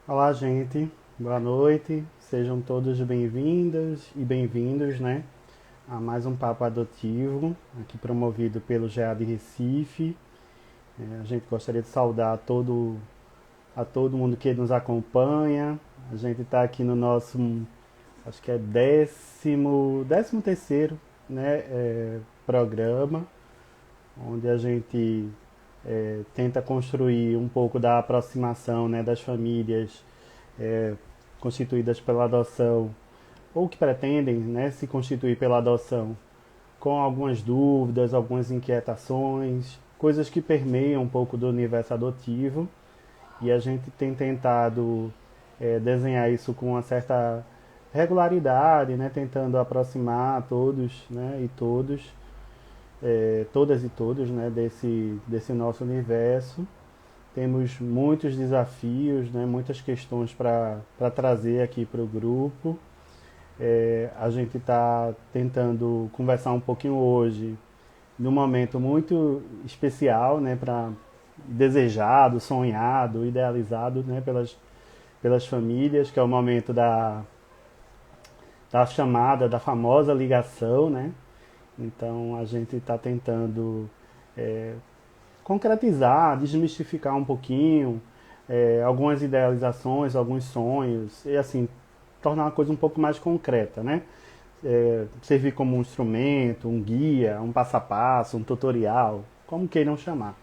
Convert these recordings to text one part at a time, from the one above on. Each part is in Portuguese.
Olá, gente. Boa noite. Sejam todos bem-vindas e bem-vindos, né, a mais um Papo Adotivo, aqui promovido pelo GA de Recife. A gente gostaria de saudar a todo mundo que nos acompanha. A gente está aqui no nosso, acho que é décimo terceiro, né, programa, onde a gente tenta construir um pouco da aproximação, né, das famílias é, constituídas pela adoção ou que pretendem, né, se constituir pela adoção, com algumas dúvidas, algumas inquietações, coisas que permeiam um pouco do universo adotivo, e a gente tem tentado desenhar isso com uma certa regularidade, né, tentando aproximar todos, né, e todas e todos, né, desse nosso universo. Temos muitos desafios, né, muitas questões para trazer aqui para o grupo. A gente está tentando conversar um pouquinho hoje num momento muito especial, né, para desejado, sonhado, idealizado, né, pelas famílias, que é o momento da chamada, da famosa ligação, né? Então a gente está tentando concretizar, desmistificar um pouquinho algumas idealizações, alguns sonhos, e assim, tornar uma coisa um pouco mais concreta, né? Servir como um instrumento, um guia, um passo a passo, um tutorial, como queiram chamar.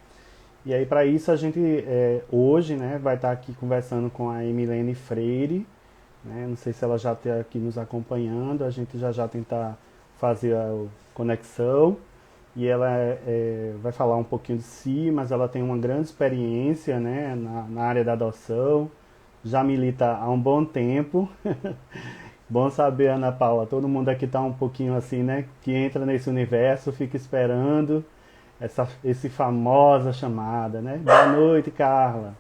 E aí para isso a gente hoje, né, vai estar aqui conversando com a Emilene Freire, né? Não sei se ela já está aqui nos acompanhando, a gente já tentar fazer a conexão e ela vai falar um pouquinho de si, mas ela tem uma grande experiência, né, na área da adoção, já milita há um bom tempo. Bom saber, Ana Paula, todo mundo aqui está um pouquinho assim, né, que entra nesse universo, fica esperando esse famosa chamada, né? Boa noite, Carla.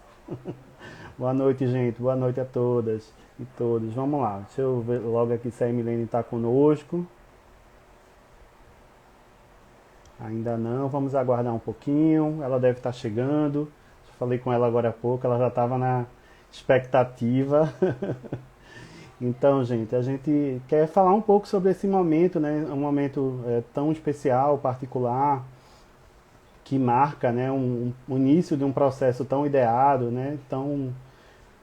Boa noite, gente. Boa noite a todas e todos. Vamos lá, deixa eu ver logo aqui se a Emilene está conosco. Ainda não, vamos aguardar um pouquinho. Ela deve estar chegando. Eu falei com ela agora há pouco, ela já estava na expectativa. Então, gente, a gente quer falar um pouco sobre esse momento, né? Um momento tão especial, particular, que marca, né, um início de um processo tão ideado, né? Tão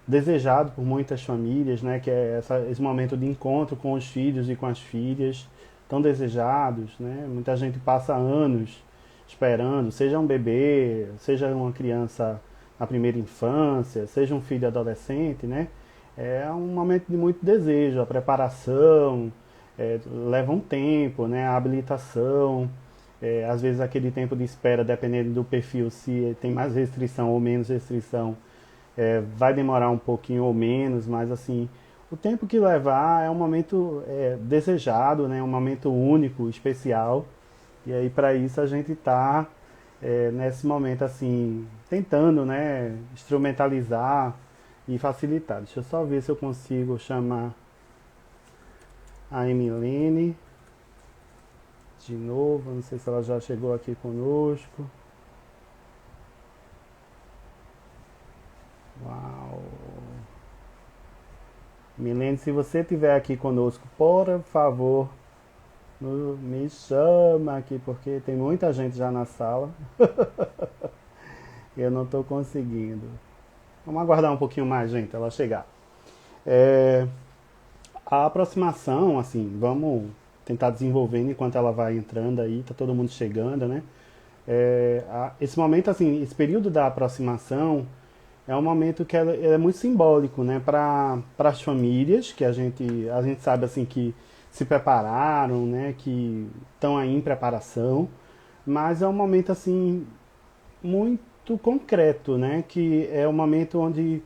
desejado por muitas famílias, né? Que é esse momento de encontro com os filhos e com as filhas, tão desejados, né? Muita gente passa anos esperando, seja um bebê, seja uma criança na primeira infância, seja um filho adolescente, né? É um momento de muito desejo, a preparação leva um tempo, né? A habilitação, às vezes aquele tempo de espera, dependendo do perfil, se tem mais restrição ou menos restrição, vai demorar um pouquinho ou menos, mas assim, o tempo que levar é um momento desejado, né? Um momento único, especial. E aí para isso a gente está nesse momento assim, tentando, né, instrumentalizar e facilitar. Deixa eu só ver se eu consigo chamar a Emilene de novo, não sei se ela já chegou aqui conosco. Uau! Milene, se você estiver aqui conosco, por favor, me chama aqui, porque tem muita gente já na sala e eu não estou conseguindo. Vamos aguardar um pouquinho mais, gente, ela chegar. É, a aproximação, assim, vamos tentar desenvolvendo enquanto ela vai entrando aí, tá todo mundo chegando, né? Esse momento, assim, esse período da aproximação é um momento que é muito simbólico, né, para as famílias que a gente sabe assim que se prepararam, né, que estão aí em preparação, mas é um momento assim muito concreto, né, que é um momento onde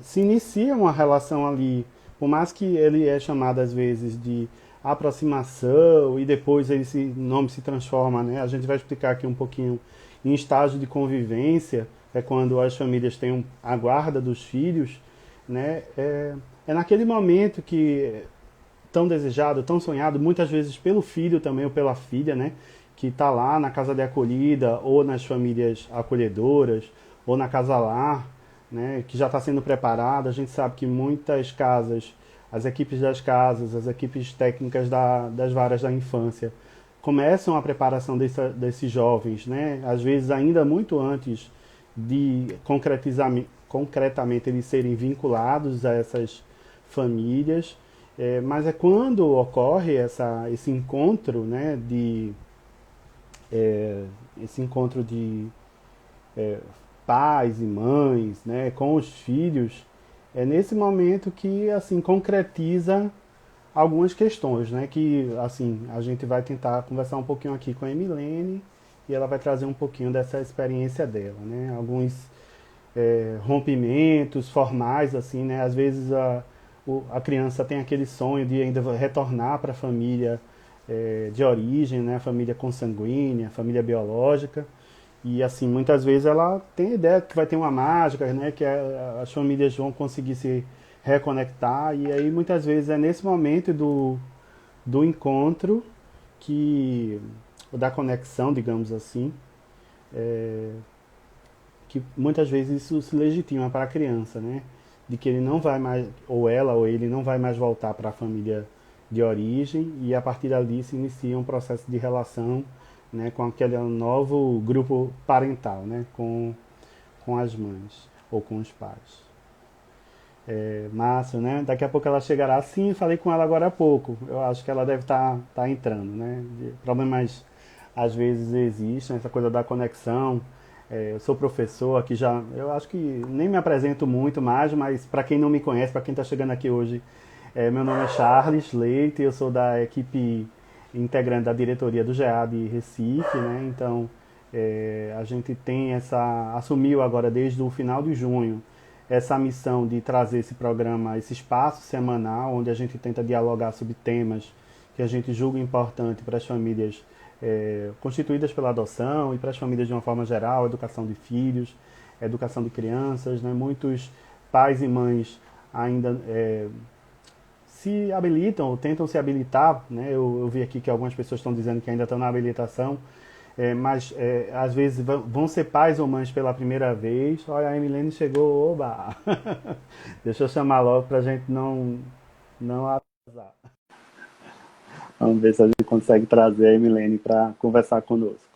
se inicia uma relação ali, por mais que ele é chamado às vezes de aproximação e depois esse nome se transforma, né, a gente vai explicar aqui um pouquinho em estágio de convivência, é quando as famílias têm a guarda dos filhos, né? É naquele momento que tão desejado, tão sonhado, muitas vezes pelo filho também ou pela filha, né? Que está lá na casa de acolhida ou nas famílias acolhedoras ou na casa lar, né, que já está sendo preparada. A gente sabe que muitas casas, as equipes das casas, as equipes técnicas das varas da infância, começam a preparação desses jovens, né, às vezes ainda muito antes de concretamente eles serem vinculados a essas famílias. Mas é quando ocorre esse encontro, né, esse encontro de pais e mães, né, com os filhos, é nesse momento que assim concretiza algumas questões, né, que assim a gente vai tentar conversar um pouquinho aqui com a Emilene e ela vai trazer um pouquinho dessa experiência dela, né, alguns rompimentos formais, assim, né, às vezes a criança tem aquele sonho de ainda retornar para a família de origem, né, a família consanguínea, a família biológica. E assim, muitas vezes ela tem a ideia que vai ter uma mágica, né, que as famílias vão conseguir se reconectar. E aí muitas vezes é nesse momento do encontro que da conexão, digamos assim, que muitas vezes isso se legitima para a criança, né? De que ele não vai mais, ou ela ou ele não vai mais voltar para a família de origem e a partir dali se inicia um processo de relação, né, com aquele novo grupo parental, né, com as mães ou com os pais. Márcio, né? Daqui a pouco ela chegará. Sim, falei com ela agora há pouco. Eu acho que ela deve estar entrando, né? Problemas às vezes existem, essa coisa da conexão. Eu sou professor aqui já. Eu acho que nem me apresento muito mais, mas para quem não me conhece, para quem está chegando aqui hoje, meu nome é Charles Leite. Eu sou da equipe integrante da diretoria do GEA de Recife, né? Então a gente tem assumiu agora desde o final de junho essa missão de trazer esse programa, esse espaço semanal, onde a gente tenta dialogar sobre temas que a gente julga importante para as famílias constituídas pela adoção e para as famílias de uma forma geral, educação de filhos, educação de crianças, né? Muitos pais e mães ainda se habilitam ou tentam se habilitar, né? Eu vi aqui que algumas pessoas estão dizendo que ainda estão na habilitação, mas às vezes vão ser pais ou mães pela primeira vez. Olha, a Emilene chegou, oba! Deixa eu chamar logo para a gente não atrasar. Vamos ver se a gente consegue trazer a Emilene para conversar conosco.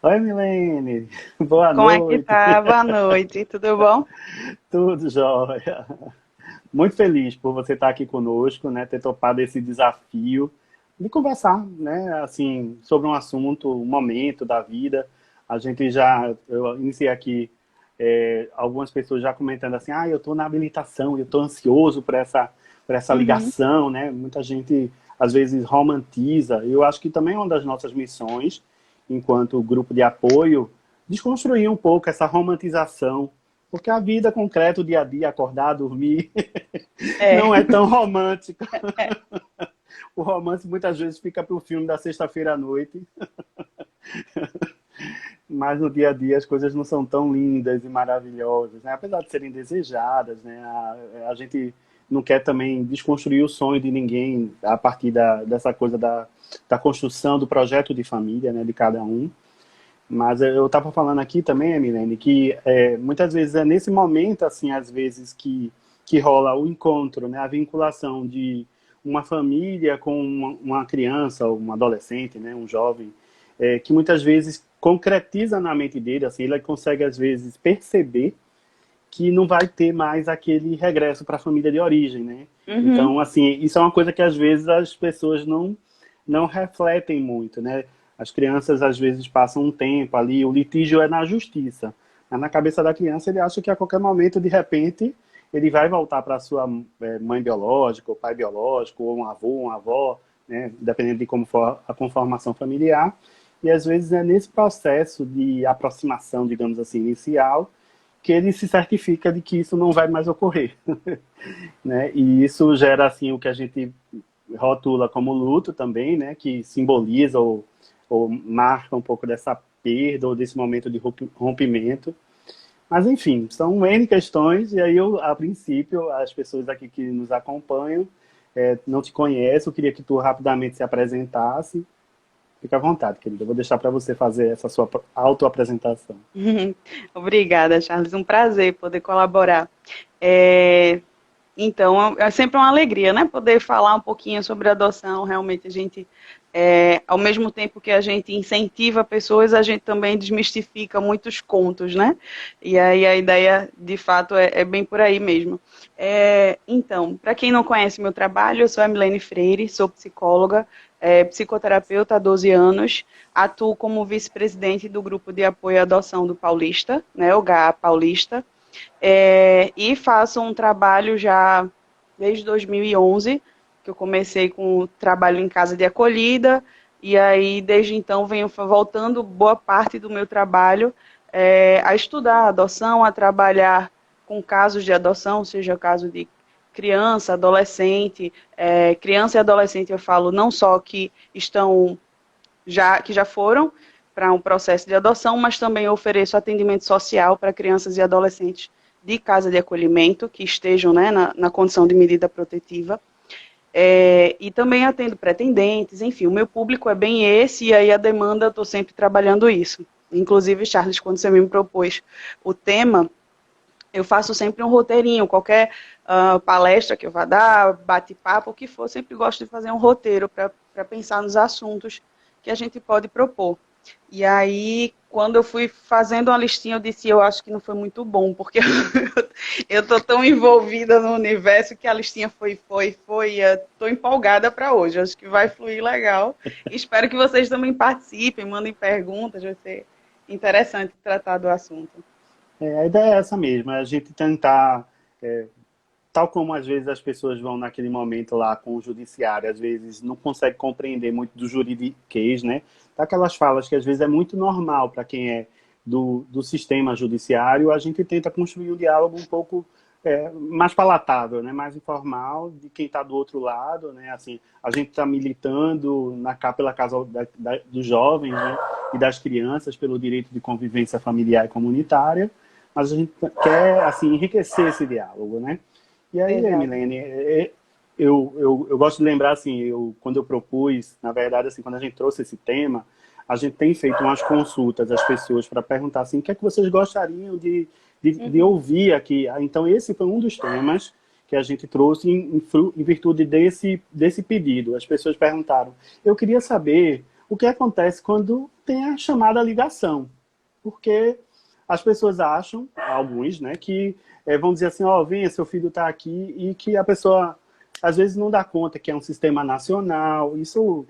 Oi, Emilene! Boa Como é que noite! tá? Boa noite, tudo bom? Tudo jóia! Muito feliz por você estar aqui conosco, né, ter topado esse desafio de conversar, né, assim, sobre um assunto, um momento da vida. Eu iniciei aqui algumas pessoas já comentando assim, eu estou na habilitação, eu estou ansioso por essa Uhum. ligação, né? Muita gente às vezes romantiza. Eu acho que também é uma das nossas missões, enquanto grupo de apoio, desconstruir um pouco essa romantização, porque a vida concreta, o dia a dia, acordar, dormir, É, não é tão romântica. O romance muitas vezes fica para o filme da sexta-feira à noite, mas no dia a dia as coisas não são tão lindas e maravilhosas, né? Apesar de serem desejadas, né? A gente não quer também desconstruir o sonho de ninguém a partir dessa coisa da construção do projeto de família, né? De cada um. Mas eu estava falando aqui também, Milene, que muitas vezes é nesse momento, assim, às vezes que rola o encontro, né? A vinculação de uma família com uma criança, um adolescente, né? Um jovem, que muitas vezes concretiza na mente dele, assim, ele consegue às vezes perceber que não vai ter mais aquele regresso para a família de origem, né? uhum, Então, assim, isso é uma coisa que às vezes as pessoas não refletem muito, né? As crianças às vezes passam um tempo ali, o litígio é na justiça. Mas na cabeça da criança ele acha que a qualquer momento, de repente, ele vai voltar para a sua mãe biológica, ou pai biológico, ou um avô, uma avó, né? Dependendo de como for a conformação familiar. E às vezes é nesse processo de aproximação, digamos assim, inicial, que ele se certifica de que isso não vai mais ocorrer, né? E isso gera assim o que a gente rotula como luto também, né? Que simboliza ou marca um pouco dessa perda ou desse momento de rompimento. Mas enfim, são N questões e aí a princípio, as pessoas aqui que nos acompanham não te conhecem, eu queria que tu rapidamente se apresentasse Fica à vontade, querida. Eu vou deixar para você fazer essa sua autoapresentação. Obrigada, Charles. Um prazer poder colaborar. É, Então, é sempre uma alegria, né? Poder falar um pouquinho sobre adoção. Realmente, a gente, ao mesmo tempo que a gente incentiva pessoas, a gente também desmistifica muitos contos, né? E aí a ideia, de fato, é bem por aí mesmo. Então, para quem não conhece meu trabalho, eu sou a Milene Freire, sou psicóloga, psicoterapeuta há 12 anos, atuo como vice-presidente do Grupo de Apoio à Adoção do Paulista, né? O GA Paulista. E faço um trabalho já desde 2011, que eu comecei com o trabalho em casa de acolhida, e aí desde então venho voltando boa parte do meu trabalho a estudar a adoção, a trabalhar com casos de adoção, seja caso de criança, adolescente, criança e adolescente eu falo não só que que já foram para um processo de adoção, mas também ofereço atendimento social para crianças e adolescentes de casa de acolhimento que estejam, né, na condição de medida protetiva. E também atendo pretendentes, enfim, o meu público é bem esse, e aí a demanda eu estou sempre trabalhando isso. Inclusive, Charles, quando você me propôs o tema, eu faço sempre um roteirinho, qualquer palestra que eu vá dar, bate-papo, o que for, sempre gosto de fazer um roteiro para pensar nos assuntos que a gente pode propor. E aí, quando eu fui fazendo uma listinha, eu disse, eu acho que não foi muito bom, porque eu tô tão envolvida no universo que a listinha foi, estou empolgada para hoje, acho que vai fluir legal. Espero que vocês também participem, mandem perguntas, vai ser interessante tratar do assunto. A ideia é essa mesmo, é a gente tentar, tal como às vezes as pessoas vão naquele momento lá com o judiciário, às vezes não consegue compreender muito do juridiquês, né? Daquelas falas que às vezes é muito normal para quem é do sistema judiciário, a gente tenta construir um diálogo um pouco mais palatável, né? Mais informal de quem está do outro lado, né? Assim, a gente está militando pela causa dos jovens, né? E das crianças, pelo direito de convivência familiar e comunitária, mas a gente quer assim enriquecer esse diálogo, né? E aí, Exato. Milene, eu gosto de lembrar, assim, quando eu propus, na verdade, assim, quando a gente trouxe esse tema, a gente tem feito umas consultas às pessoas para perguntar, assim, o que é que vocês gostariam de ouvir aqui. Então, esse foi um dos temas que a gente trouxe em virtude desse pedido. As pessoas perguntaram, eu queria saber o que acontece quando tem a chamada ligação, porque as pessoas acham, alguns, né, que vão dizer assim, venha, seu filho está aqui, e que a pessoa, às vezes, não dá conta que é um sistema nacional. Isso,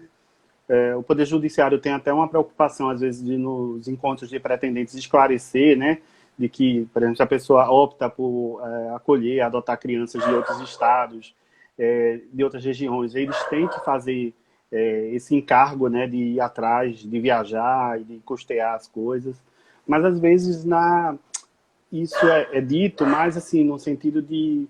o Poder Judiciário tem até uma preocupação, às vezes, de nos encontros de pretendentes esclarecer, né, de que, por exemplo, se a pessoa opta por acolher, adotar crianças de outros estados, de outras regiões, eles têm que fazer esse encargo, né, de ir atrás, de viajar e de custear as coisas. Mas, às vezes, isso é dito mais assim, no sentido de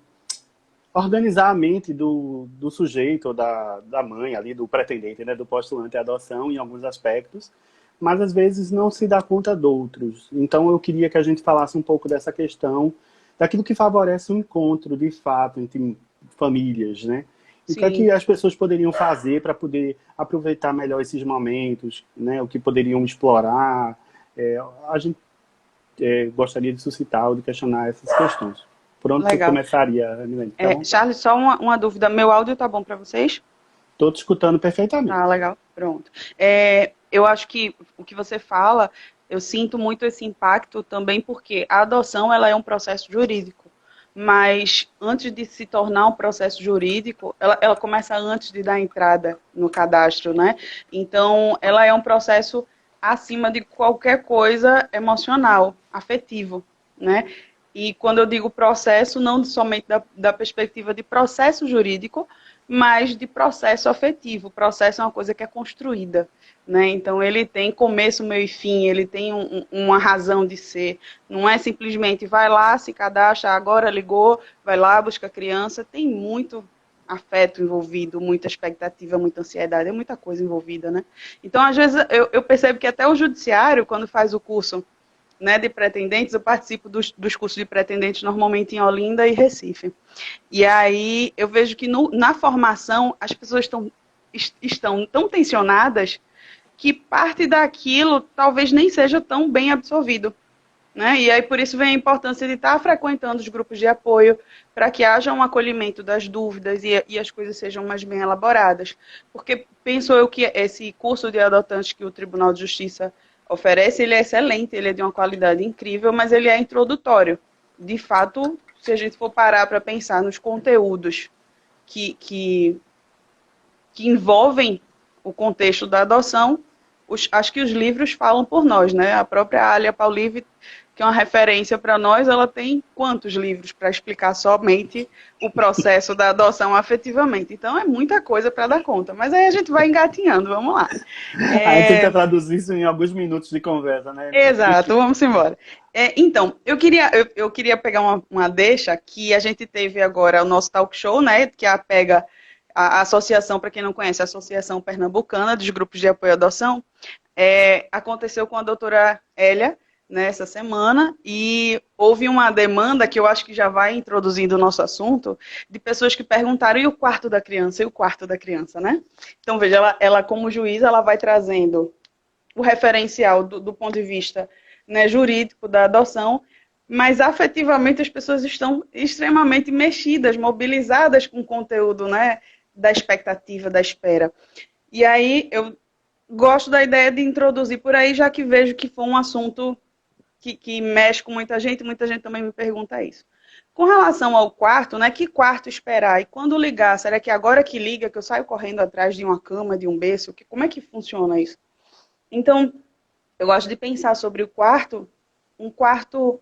organizar a mente do sujeito, ou da mãe, ali, do pretendente, né, do postulante à adoção, em alguns aspectos, mas, às vezes, não se dá conta de outros. Então, eu queria que a gente falasse um pouco dessa questão, daquilo que favorece o encontro, de fato, entre famílias, né? E o que é que as pessoas poderiam fazer para poder aproveitar melhor esses momentos, né? O que poderiam explorar. A gente gostaria de suscitar ou de questionar essas questões. Por onde você Legal. começaria, Milene? Charles, só uma dúvida. Meu áudio tá bom para vocês? Estou te escutando perfeitamente. Ah, legal. Pronto. Eu acho que o que você fala, eu sinto muito esse impacto também porque a adoção ela é um processo jurídico. Mas antes de se tornar um processo jurídico, ela começa antes de dar entrada no cadastro, né? Então, ela é um processo acima de qualquer coisa emocional, afetivo, né? E quando eu digo processo, não somente da perspectiva de processo jurídico, mas de processo afetivo. O processo é uma coisa que é construída, né? Então, ele tem começo, meio e fim, ele tem uma razão de ser. Não é simplesmente vai lá, se cadastra, agora ligou, vai lá, busca a criança. Tem muito afeto envolvido, muita expectativa, muita ansiedade, é muita coisa envolvida, né? Então, às vezes, eu percebo que até o judiciário, quando faz o curso, né, de pretendentes, eu participo dos cursos de pretendentes normalmente em Olinda e Recife. E aí eu vejo que na formação as pessoas estão tão tensionadas que parte daquilo talvez nem seja tão bem absorvido. Né? E aí por isso vem a importância de estar frequentando os grupos de apoio para que haja um acolhimento das dúvidas e as coisas sejam mais bem elaboradas. Porque penso eu que esse curso de adotantes que o Tribunal de Justiça oferece, ele é excelente, ele é de uma qualidade incrível, mas ele é introdutório. De fato, se a gente for parar para pensar nos conteúdos que envolvem o contexto da adoção, acho que os livros falam por nós, né? A própria Alia Paulive, que é uma referência para nós, ela tem quantos livros para explicar somente o processo da adoção afetivamente? Então é muita coisa para dar conta, mas aí a gente vai engatinhando, vamos lá. Aí tenta traduzir isso em alguns minutos de conversa, né? Exato, vamos embora. Então, eu queria pegar uma deixa que a gente teve agora o nosso talk show, né? Que pega a associação, para quem não conhece, a Associação Pernambucana dos Grupos de Apoio à Adoção, aconteceu com a doutora Hélia, né, essa semana, e houve uma demanda que eu acho que já vai introduzindo o nosso assunto, de pessoas que perguntaram, e o quarto da criança? E o quarto da criança, né? Então, veja, ela como juíza, ela vai trazendo o referencial do ponto de vista, né, jurídico da adoção, mas afetivamente as pessoas estão extremamente mexidas, mobilizadas com o conteúdo, né, da expectativa, da espera. E aí eu gosto da ideia de introduzir por aí, já que vejo que foi um assunto que mexe com muita gente também me pergunta isso. Com relação ao quarto, né, que quarto esperar? E quando ligar, será que agora que liga, que eu saio correndo atrás de uma cama, de um berço? Como é que funciona isso? Então, eu gosto de pensar sobre o quarto, um quarto,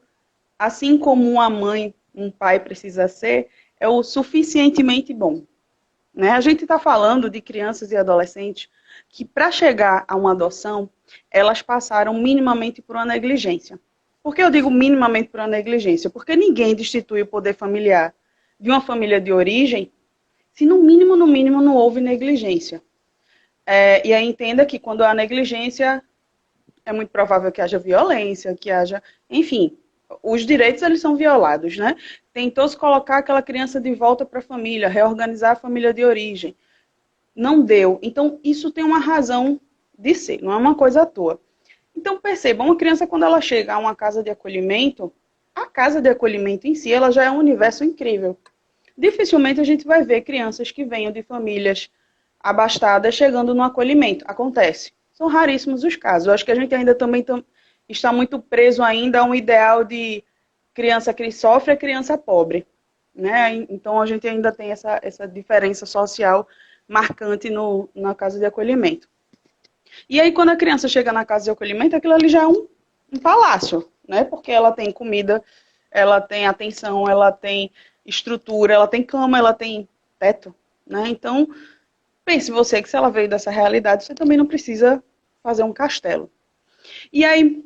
assim como uma mãe, um pai precisa ser, é o suficientemente bom. Né? A gente está falando de crianças e adolescentes que, para chegar a uma adoção, elas passaram minimamente por uma negligência. Por que eu digo minimamente por uma negligência? Porque ninguém destitui o poder familiar de uma família de origem se no mínimo, não houve negligência. E aí entenda que quando há negligência, é muito provável que haja violência, que haja... Enfim, os direitos eles são violados, né? Tentou-se colocar aquela criança de volta para a família, reorganizar a família de origem. Não deu. Então, isso tem uma razão de ser, não é uma coisa à toa. Então, percebam, uma criança, quando ela chega a uma casa de acolhimento, a casa de acolhimento em si, ela já é um universo incrível. Dificilmente a gente vai ver crianças que venham de famílias abastadas chegando no acolhimento. Acontece. São raríssimos os casos. Eu acho que a gente ainda também está muito preso ainda a um ideal de criança que sofre é criança pobre. Né? Então, a gente ainda tem essa diferença social marcante na casa de acolhimento. E aí, quando a criança chega na casa de acolhimento, aquilo ali já é um palácio, né? Porque ela tem comida, ela tem atenção, ela tem estrutura, ela tem cama, ela tem teto, né? Então, pense você que se ela veio dessa realidade, você também não precisa fazer um castelo. E aí,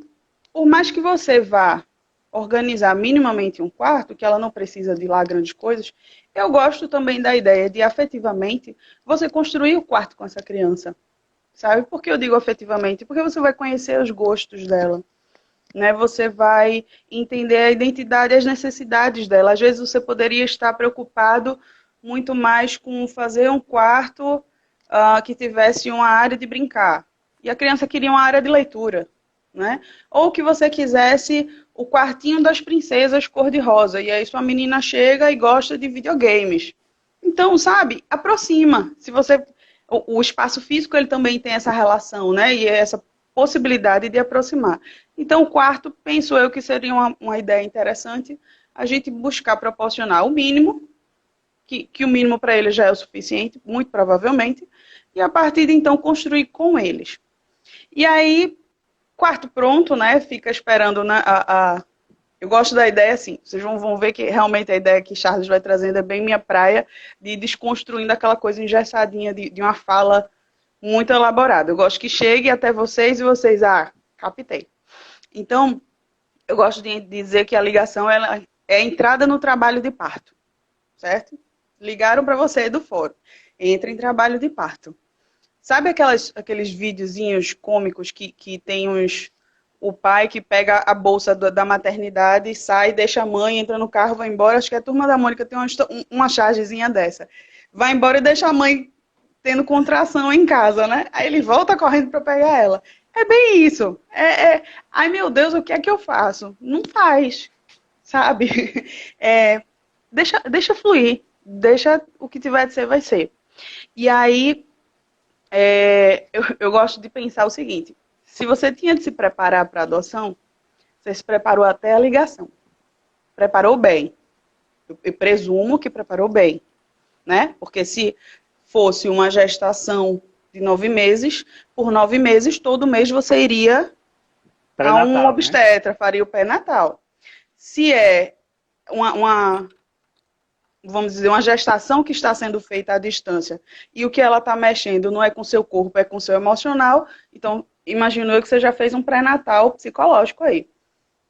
por mais que você vá organizar minimamente um quarto, que ela não precisa de lá grandes coisas, eu gosto também da ideia de, afetivamente, você construir o quarto com essa criança. Sabe? Por que eu digo afetivamente? Porque você vai conhecer os gostos dela. Né? Você vai entender a identidade e as necessidades dela. Às vezes você poderia estar preocupado muito mais com fazer um quarto que tivesse uma área de brincar. E a criança queria uma área de leitura. Né? Ou que você quisesse o quartinho das princesas cor-de-rosa. E aí sua menina chega e gosta de videogames. Então, sabe? Aproxima. Se você... O espaço físico ele também tem essa relação, né? E essa possibilidade de aproximar. Então, o quarto, penso eu que seria uma ideia interessante a gente buscar proporcionar o mínimo, que o mínimo para eles já é o suficiente, muito provavelmente, e a partir de então construir com eles. E aí, quarto pronto, né? Fica esperando Eu gosto da ideia, assim, vocês vão ver que realmente a ideia que Charles vai trazendo é bem minha praia, de ir desconstruindo aquela coisa engessadinha de uma fala muito elaborada. Eu gosto que chegue até vocês e vocês, captei. Então, eu gosto de dizer que a ligação ela é a entrada no trabalho de parto, certo? Ligaram para você do fórum, entra em trabalho de parto. Sabe aqueles videozinhos cômicos que tem o pai que pega a bolsa da maternidade, sai, deixa a mãe, entra no carro, vai embora. Acho que a Turma da Mônica tem uma chargezinha dessa. Vai embora e deixa a mãe tendo contração em casa, né? Aí ele volta correndo para pegar ela. É bem isso. Ai, meu Deus, o que é que eu faço? Não faz, sabe? Deixa fluir. Deixa o que tiver de ser, vai ser. E aí, eu gosto de pensar o seguinte. Se você tinha de se preparar para a adoção, você se preparou até a ligação. Preparou bem. Eu presumo que preparou bem, né? Porque se fosse uma gestação de 9 meses, por 9 meses, todo mês você iria a um obstetra, né? Faria o pré-natal. Se é vamos dizer, uma gestação que está sendo feita à distância e o que ela está mexendo não é com seu corpo, é com seu emocional, então imagino eu que você já fez um pré-natal psicológico aí.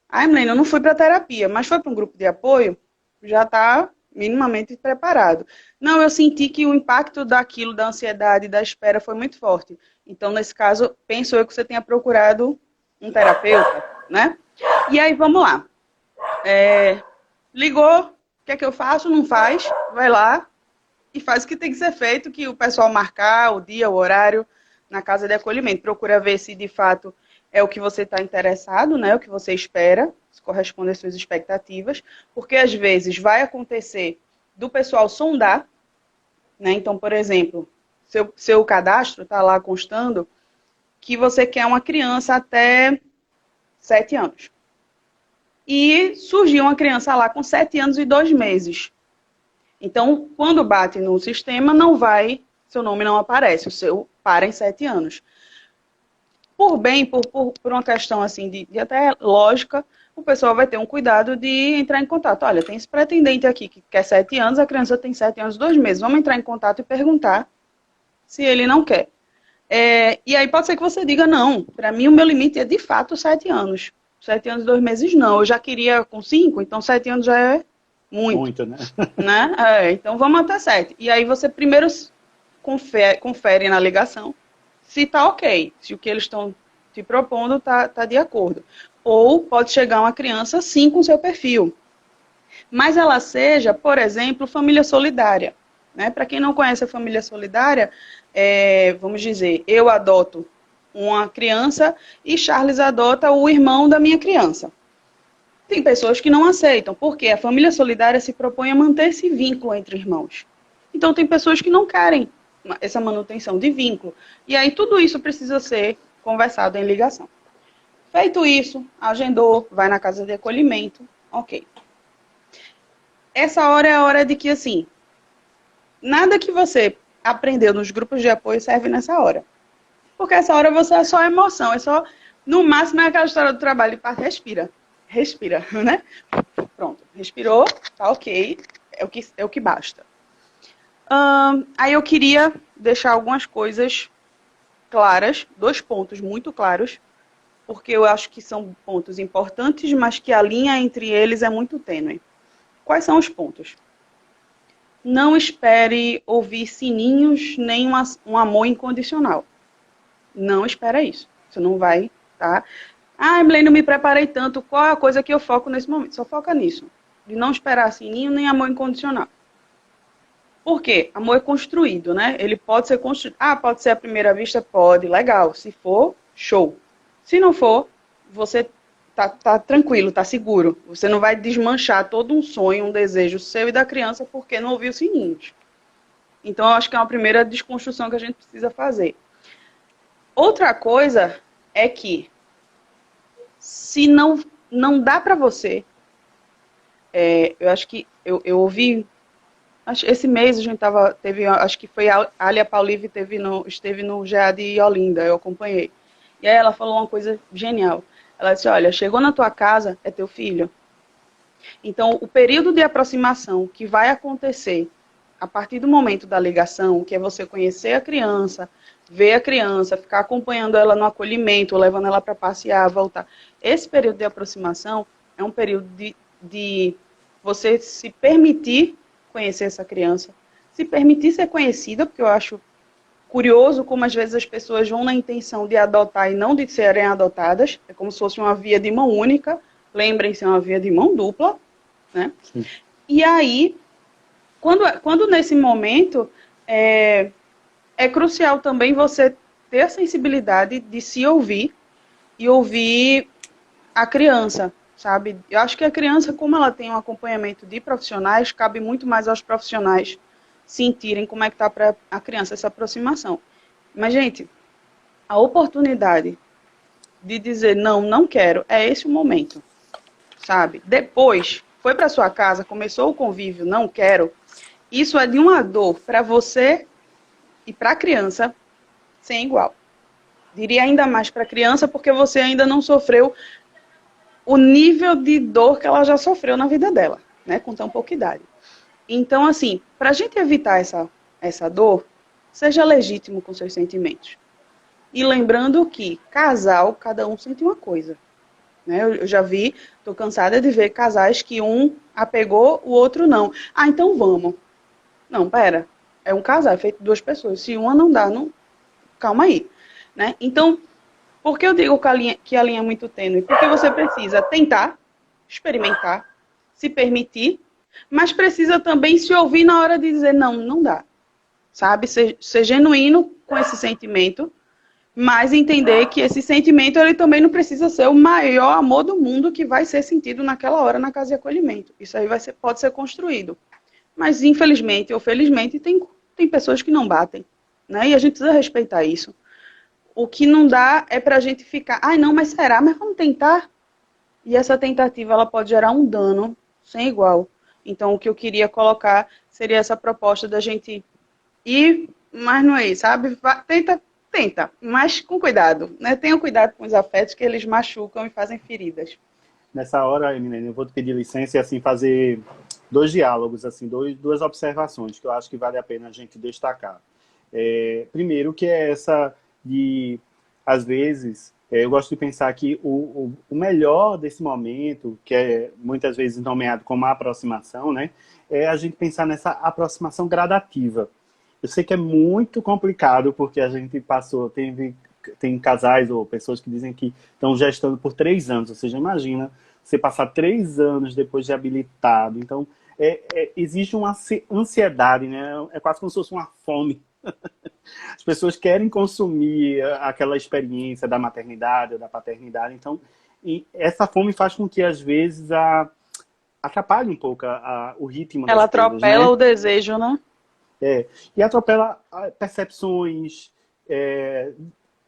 Ah, Milene, eu não fui para terapia, mas foi para um grupo de apoio, já está minimamente preparado. Não, eu senti que o impacto daquilo, da ansiedade, da espera foi muito forte. Então, nesse caso, penso eu que você tenha procurado um terapeuta, né? E aí, vamos lá. Ligou, o que é que eu faço? Não faz, vai lá e faz o que tem que ser feito, que o pessoal marcar o dia, o horário na casa de acolhimento. Procura ver se, de fato, é o que você está interessado, né? O que você espera, se corresponde às suas expectativas, porque às vezes vai acontecer do pessoal sondar, né? Então, por exemplo, seu cadastro está lá constando que você quer uma criança até 7 anos. E surgiu uma criança lá com 7 anos e 2 meses. Então, quando bate no sistema, seu nome não aparece, o seu para em 7 anos. Por uma questão assim de até lógica, o pessoal vai ter um cuidado de entrar em contato. Olha, tem esse pretendente aqui que quer 7 anos, a criança tem 7 anos e 2 meses. Vamos entrar em contato e perguntar se ele não quer. E aí pode ser que você diga, não, para mim o meu limite é de fato 7 anos. 7 anos e 2 meses não, eu já queria com 5, então 7 anos já é muito. Muito, né? Então vamos até 7. E aí você primeiro confere na ligação se está ok, se o que eles estão te propondo está de acordo. Ou pode chegar uma criança, sim, com seu perfil. Mas ela seja, por exemplo, família solidária. Né? Para quem não conhece a família solidária, vamos dizer, eu adoto uma criança e Charles adota o irmão da minha criança. Tem pessoas que não aceitam, porque a família solidária se propõe a manter esse vínculo entre irmãos. Então, tem pessoas que não querem essa manutenção de vínculo. E aí, tudo isso precisa ser conversado em ligação. Feito isso, agendou, vai na casa de acolhimento, ok. Essa hora é a hora de que, assim, nada que você aprendeu nos grupos de apoio serve nessa hora. Porque essa hora você é só emoção, no máximo é aquela história do trabalho de parte, respira, né? Pronto, respirou, tá ok, é o que basta. Aí eu queria deixar algumas coisas claras, 2 pontos muito claros, porque eu acho que são pontos importantes, mas que a linha entre eles é muito tênue. Quais são os pontos? Não espere ouvir sininhos nem um amor incondicional. Não espera isso. Você não vai, tá? Milene, não me preparei tanto. Qual é a coisa que eu foco nesse momento? Só foca nisso. De não esperar sininho nem amor incondicional. Por quê? Amor é construído, né? Ele pode ser construído. Pode ser à primeira vista? Pode. Legal. Se for, show. Se não for, você tá tranquilo, tá seguro. Você não vai desmanchar todo um sonho, um desejo seu e da criança porque não ouviu sininhos. Então, eu acho que é uma primeira desconstrução que a gente precisa fazer. Outra coisa é que se não dá para você, eu acho que eu ouvi, esse mês a gente teve, acho que foi a Alia Paulive esteve no GA de Olinda, eu acompanhei. E aí ela falou uma coisa genial. Ela disse, olha, chegou na tua casa, é teu filho. Então, o período de aproximação que vai acontecer a partir do momento da ligação, que é você conhecer a criança, ver a criança, ficar acompanhando ela no acolhimento, levando ela para passear, voltar. Esse período de aproximação é um período de você se permitir conhecer essa criança, se permitir ser conhecida, porque eu acho curioso como às vezes as pessoas vão na intenção de adotar e não de serem adotadas, é como se fosse uma via de mão única, lembrem-se, é uma via de mão dupla, né? Sim. E aí, quando nesse momento, é crucial também você ter a sensibilidade de se ouvir e ouvir a criança, sabe? Eu acho que a criança, como ela tem um acompanhamento de profissionais, cabe muito mais aos profissionais sentirem como é que tá para a criança essa aproximação. Mas, gente, a oportunidade de dizer não, não quero, é esse o momento, sabe? Depois, foi para sua casa, começou o convívio, não quero, isso é de uma dor para você e para a criança sem igual. Diria ainda mais para a criança, porque você ainda não sofreu o nível de dor que ela já sofreu na vida dela, né? Com tão pouca idade. Então, assim, para a gente evitar essa dor, seja legítimo com seus sentimentos. E lembrando que casal, cada um sente uma coisa. Né? Eu já vi, estou cansada de ver casais que um apegou, o outro não. Ah, então vamos. Não, pera. É um casal, é feito de duas pessoas. Se uma não dá, não... calma aí. Né? Então, por que eu digo que a linha é muito tênue? Porque você precisa tentar, experimentar, se permitir, mas precisa também se ouvir na hora de dizer não, não dá. Sabe? Ser genuíno com esse sentimento, mas entender que esse sentimento ele também não precisa ser o maior amor do mundo que vai ser sentido naquela hora na casa de acolhimento. Isso aí pode ser construído. Mas, infelizmente ou felizmente, tem pessoas que não batem. Né? E a gente precisa respeitar isso. O que não dá é para a gente ficar, ai não, mas será? Mas vamos tentar? E essa tentativa ela pode gerar um dano sem igual. Então, o que eu queria colocar seria essa proposta da gente ir, mas não é isso, sabe? Tenta, mas com cuidado. Né? Tenha cuidado com os afetos que eles machucam e fazem feridas. Nessa hora, Emilene, eu vou te pedir licença e assim fazer dois diálogos, assim, duas observações que eu acho que vale a pena a gente destacar. Primeiro, que é essa de, às vezes, eu gosto de pensar que o melhor desse momento, que é muitas vezes nomeado como aproximação, né, é a gente pensar nessa aproximação gradativa. Eu sei que é muito complicado, porque a gente tem casais ou pessoas que dizem que estão gestando por 3 anos, ou seja, imagina você passar 3 anos depois de habilitado. Então, existe uma ansiedade, né? É quase como se fosse uma fome. As pessoas querem consumir aquela experiência da maternidade ou da paternidade. Então, e essa fome faz com que, às vezes, atrapalhe um pouco o ritmo Ela das coisas, atropela né? o desejo, né? E atropela percepções.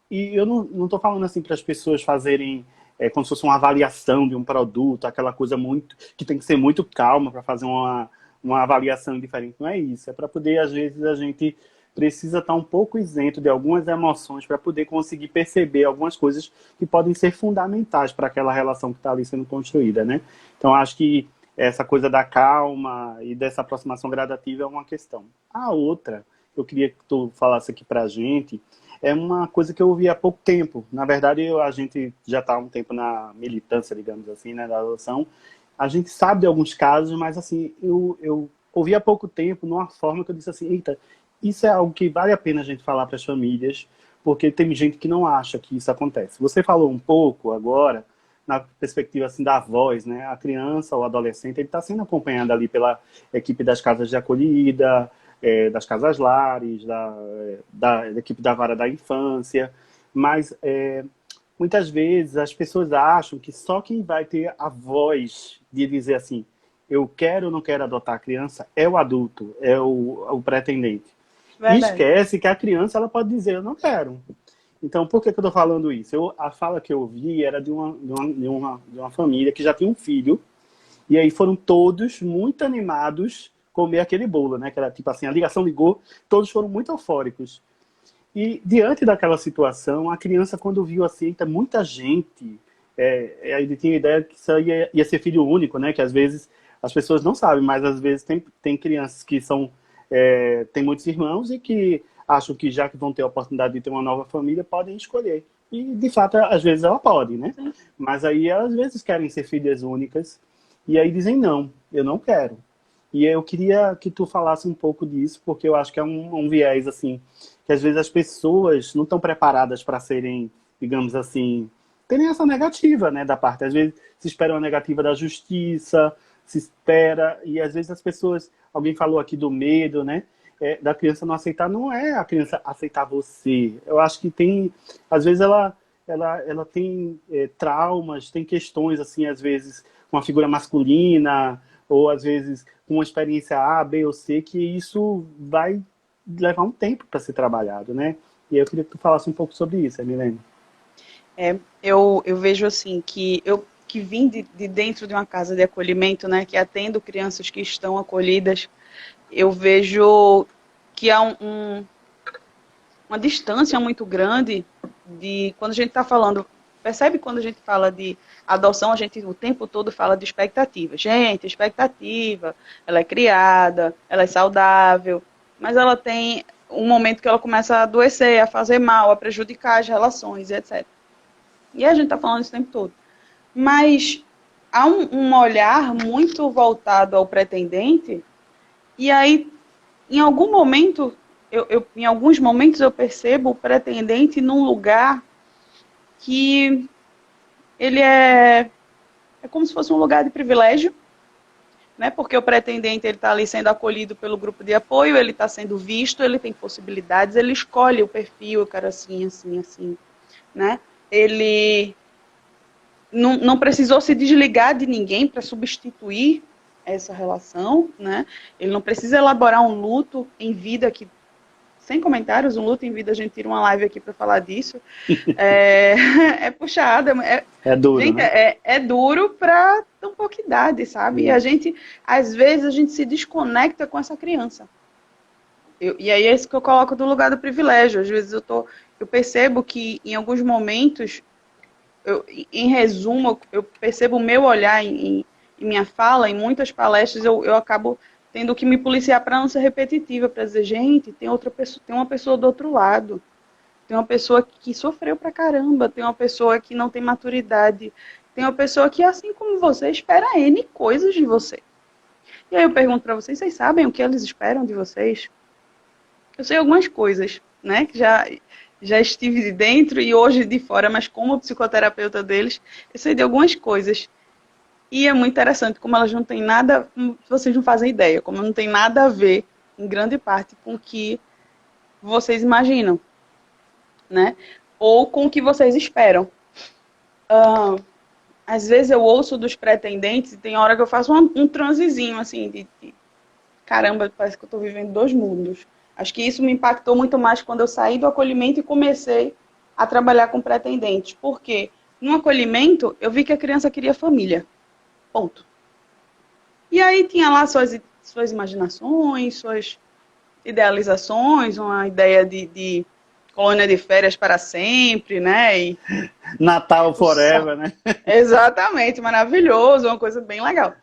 E eu não estou falando assim para as pessoas fazerem como se fosse uma avaliação de um produto, aquela coisa muito que tem que ser muito calma para fazer uma avaliação diferente. Não é isso. É para poder, às vezes, a gente precisa estar um pouco isento de algumas emoções para poder conseguir perceber algumas coisas que podem ser fundamentais para aquela relação que está ali sendo construída, né? Então, acho que essa coisa da calma e dessa aproximação gradativa é uma questão. A outra, eu queria que tu falasse aqui para a gente, é uma coisa que eu ouvi há pouco tempo. Na verdade, a gente já está há um tempo na militância, digamos assim, né, da adoção. A gente sabe de alguns casos, mas assim, eu ouvi há pouco tempo numa forma que eu disse assim, eita, isso é algo que vale a pena a gente falar para as famílias, porque tem gente que não acha que isso acontece. Você falou um pouco agora, na perspectiva assim, da voz, né? A criança ou adolescente ele está sendo acompanhado ali pela equipe das casas de acolhida, das casas lares, da equipe da vara da infância, mas muitas vezes as pessoas acham que só quem vai ter a voz de dizer assim, eu quero ou não quero adotar a criança, é o adulto, é o pretendente. E Verdade. esquece que a criança ela pode dizer, eu não quero. Então, por que eu estou falando isso? A fala que eu ouvi era de uma família que já tinha um filho, e aí foram todos muito animados comer aquele bolo, né? Que era tipo assim, a ligação ligou, todos foram muito eufóricos. E diante daquela situação, a criança, quando viu assim, tá muita gente, ele tinha a ideia que isso ia ser filho único, né? Que às vezes as pessoas não sabem, mas às vezes tem crianças que têm muitos irmãos e que acham que já que vão ter a oportunidade de ter uma nova família, podem escolher. E, de fato, às vezes ela pode, né? Sim. Mas aí elas às vezes querem ser filhas únicas e aí dizem, não, eu não quero. E eu queria que tu falasse um pouco disso, porque eu acho que é um viés, assim, que às vezes as pessoas não estão preparadas para serem, digamos assim, terem essa negativa, né, da parte. Às vezes se espera uma negativa da justiça, se espera, e às vezes as pessoas, alguém falou aqui do medo, né, da criança não aceitar não é a criança aceitar você. Eu acho que tem, às vezes ela tem traumas, tem questões assim, às vezes com a figura masculina, ou às vezes com uma experiência A, B ou C, que isso vai levar um tempo para ser trabalhado, né? E eu queria que tu falasse um pouco sobre isso, Milene. Eu vejo assim que eu que vim de dentro de uma casa de acolhimento, né, que atendo crianças que estão acolhidas, eu vejo que há uma distância muito grande de quando a gente está falando. Percebe quando a gente fala de adoção, a gente o tempo todo fala de expectativa. Gente, expectativa, ela é criada, ela é saudável, mas ela tem um momento que ela começa a adoecer, a fazer mal, a prejudicar as relações, etc. E a gente está falando isso o tempo todo. Mas há um olhar muito voltado ao pretendente, e aí, em algum momento, em alguns momentos eu percebo o pretendente num lugar que ele é como se fosse um lugar de privilégio, né? Porque o pretendente ele está ali sendo acolhido pelo grupo de apoio, ele está sendo visto, ele tem possibilidades, ele escolhe o perfil, eu quero assim, assim, assim, né? Ele não precisou se desligar de ninguém para substituir essa relação, né? Ele não precisa elaborar um luto em vida que sem comentários, um luto em vida, a gente tira uma live aqui para falar disso. É puxado, É duro, gente, né? é duro para tão pouca idade, sabe? E a gente, às vezes, a gente se desconecta com essa criança. E aí é isso que eu coloco do lugar do privilégio. Às vezes eu percebo que em alguns momentos, em resumo, eu percebo o meu olhar em minha fala, em muitas palestras, eu acabo tendo que me policiar para não ser repetitiva, para dizer, gente, tem outra pessoa, tem uma pessoa do outro lado, tem uma pessoa que sofreu pra caramba, tem uma pessoa que não tem maturidade, tem uma pessoa que, assim como você, espera N coisas de você. E aí eu pergunto para vocês, vocês sabem o que eles esperam de vocês? Eu sei algumas coisas, né, que já estive de dentro e hoje de fora, mas como psicoterapeuta deles, eu sei de algumas coisas. E é muito interessante como elas não têm nada, vocês não fazem ideia, como não tem nada a ver, em grande parte, com o que vocês imaginam, né? Ou com o que vocês esperam. Às vezes eu ouço dos pretendentes e tem hora que eu faço um transizinho, assim, caramba, parece que eu estou vivendo dois mundos. Acho que isso me impactou muito mais quando eu saí do acolhimento e comecei a trabalhar com pretendentes. Porque no acolhimento eu vi que a criança queria família. Ponto. E aí tinha lá suas imaginações, suas idealizações, uma ideia de colônia de férias para sempre, né? E, Natal forever, né? exatamente, maravilhoso, uma coisa bem legal.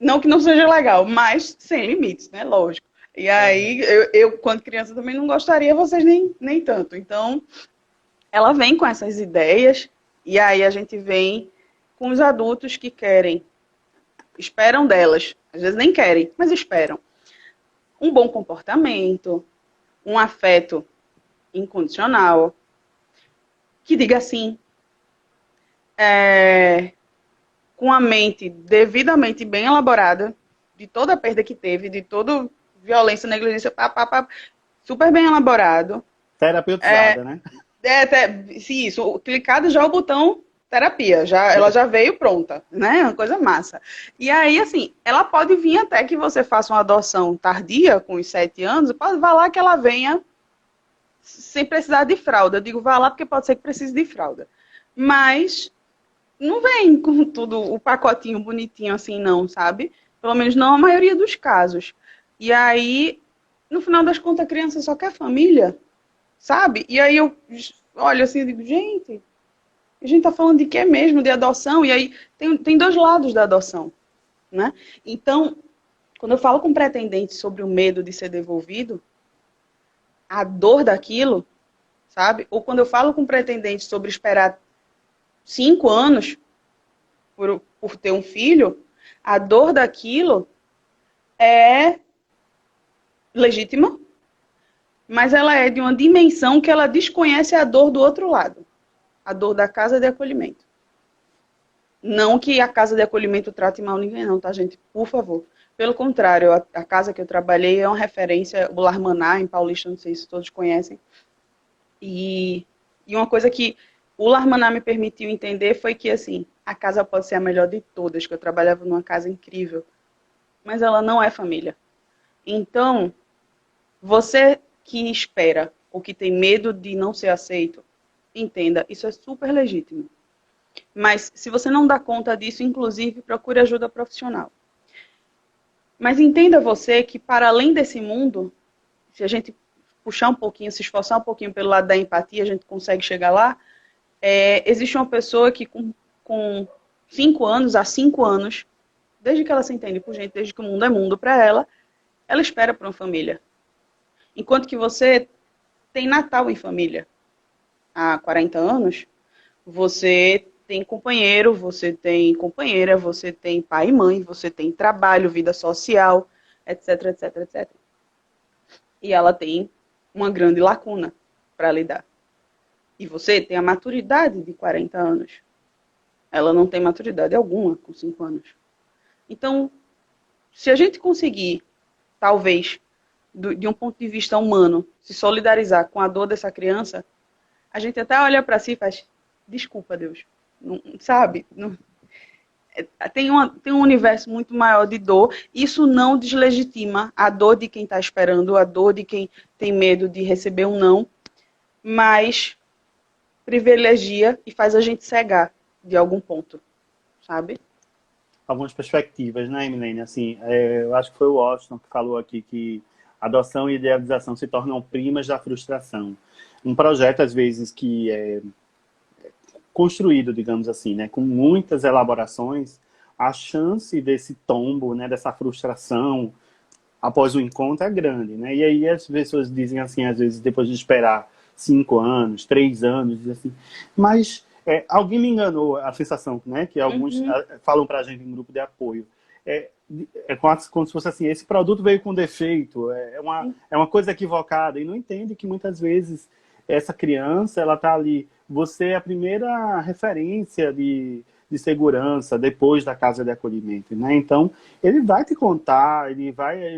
Não que não seja legal, mas sem limites, né? Lógico. E aí, eu quando criança, também não gostaria, vocês nem tanto. Então, ela vem com essas ideias, e aí a gente vem com os adultos que querem, esperam delas, às vezes nem querem, mas esperam. Um bom comportamento, um afeto incondicional, que diga sim, com a mente devidamente bem elaborada, de toda a perda que teve, de toda violência, negligência, super bem elaborado. Terapeutizada, né? Se isso, clicado já o botão terapia, ela já veio pronta, né? Uma coisa massa. E aí, assim, ela pode vir até que você faça uma adoção tardia, com os 7 anos, pode vá lá que ela venha sem precisar de fralda. Eu digo, vá lá porque pode ser que precise de fralda. Mas não vem com tudo, o pacotinho bonitinho assim, não, sabe? Pelo menos não a maioria dos casos. E aí, no final das contas, a criança só quer família, sabe? E aí eu olho assim e digo, gente, a gente tá falando de quê mesmo? De adoção? E aí tem dois lados da adoção, né? Então, quando eu falo com pretendente sobre o medo de ser devolvido, a dor daquilo, sabe? Ou quando eu falo com pretendente sobre esperar 5 anos por ter um filho, a dor daquilo é legítima, mas ela é de uma dimensão que ela desconhece a dor do outro lado, a dor da casa de acolhimento. Não que a casa de acolhimento trate mal ninguém, não, tá, gente? Por favor. Pelo contrário, a casa que eu trabalhei é uma referência, o Lar Maná, em Paulista, não sei se todos conhecem. E, e uma coisa que o Lar Maná me permitiu entender foi que, assim, a casa pode ser a melhor de todas, que eu trabalhava numa casa incrível, mas ela não é família. Então, você que espera ou que tem medo de não ser aceito, entenda, isso é super legítimo. Mas se você não dá conta disso, inclusive, procure ajuda profissional. Mas entenda você que para além desse mundo, se a gente puxar um pouquinho, se esforçar um pouquinho pelo lado da empatia, a gente consegue chegar lá. Existe uma pessoa que com 5 anos, há 5 anos, desde que ela se entende por gente, desde que o mundo é mundo para ela espera por uma família. Enquanto que você tem Natal em família há 40 anos, você tem companheiro, você tem companheira, você tem pai e mãe, você tem trabalho, vida social, etc, etc, etc. E ela tem uma grande lacuna para lidar. E você tem a maturidade de 40 anos. Ela não tem maturidade alguma com 5 anos. Então, se a gente conseguir, talvez, de um ponto de vista humano, se solidarizar com a dor dessa criança, a gente até olha para si e faz, desculpa, Deus. Não, sabe? Não, tem um universo muito maior de dor. Isso não deslegitima a dor de quem está esperando, a dor de quem tem medo de receber um não, mas privilegia e faz a gente cegar de algum ponto, sabe? Algumas perspectivas, né, Milene? Assim, eu acho que foi o Washington que falou aqui que adoção e idealização se tornam primas da frustração. Um projeto, às vezes, que é construído, digamos assim, né, com muitas elaborações, a chance desse tombo, né, dessa frustração após o encontro é grande, né? E aí as pessoas dizem assim, às vezes, depois de esperar 5 anos, 3 anos, dizem assim, mas alguém me enganou, a sensação, né, que alguns falam pra gente em grupo de apoio. É, como se fosse assim, esse produto veio com defeito, é uma coisa equivocada, e não entende que muitas vezes essa criança, ela tá ali, você é a primeira referência de segurança depois da casa de acolhimento, né? Então, ele vai te contar, ele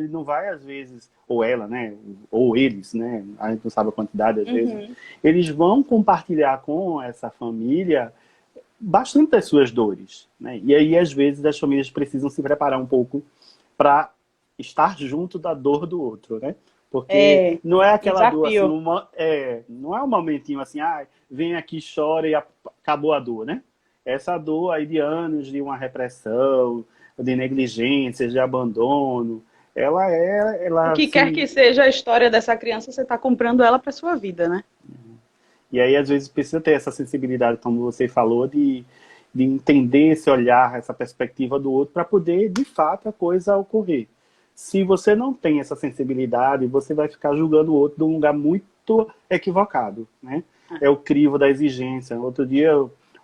não vai às vezes, ou ela, né? Ou eles, né? A gente não sabe a quantidade às vezes. Eles vão compartilhar com essa família bastante das suas dores, né? E aí às vezes as famílias precisam se preparar um pouco para estar junto da dor do outro, né? Porque não é aquela dor assim, Desafio. não é um momentinho assim, vem aqui, chora e acabou a dor, né? Essa dor aí de anos de uma repressão, de negligência, de abandono, O ela que quer que se... seja a história dessa criança, você está comprando ela para sua vida, né? E aí, às vezes, precisa ter essa sensibilidade, como você falou, de entender esse olhar, essa perspectiva do outro, para poder, de fato, a coisa ocorrer. Se você não tem essa sensibilidade, você vai ficar julgando o outro de um lugar muito equivocado, né? É o crivo da exigência. Outro dia,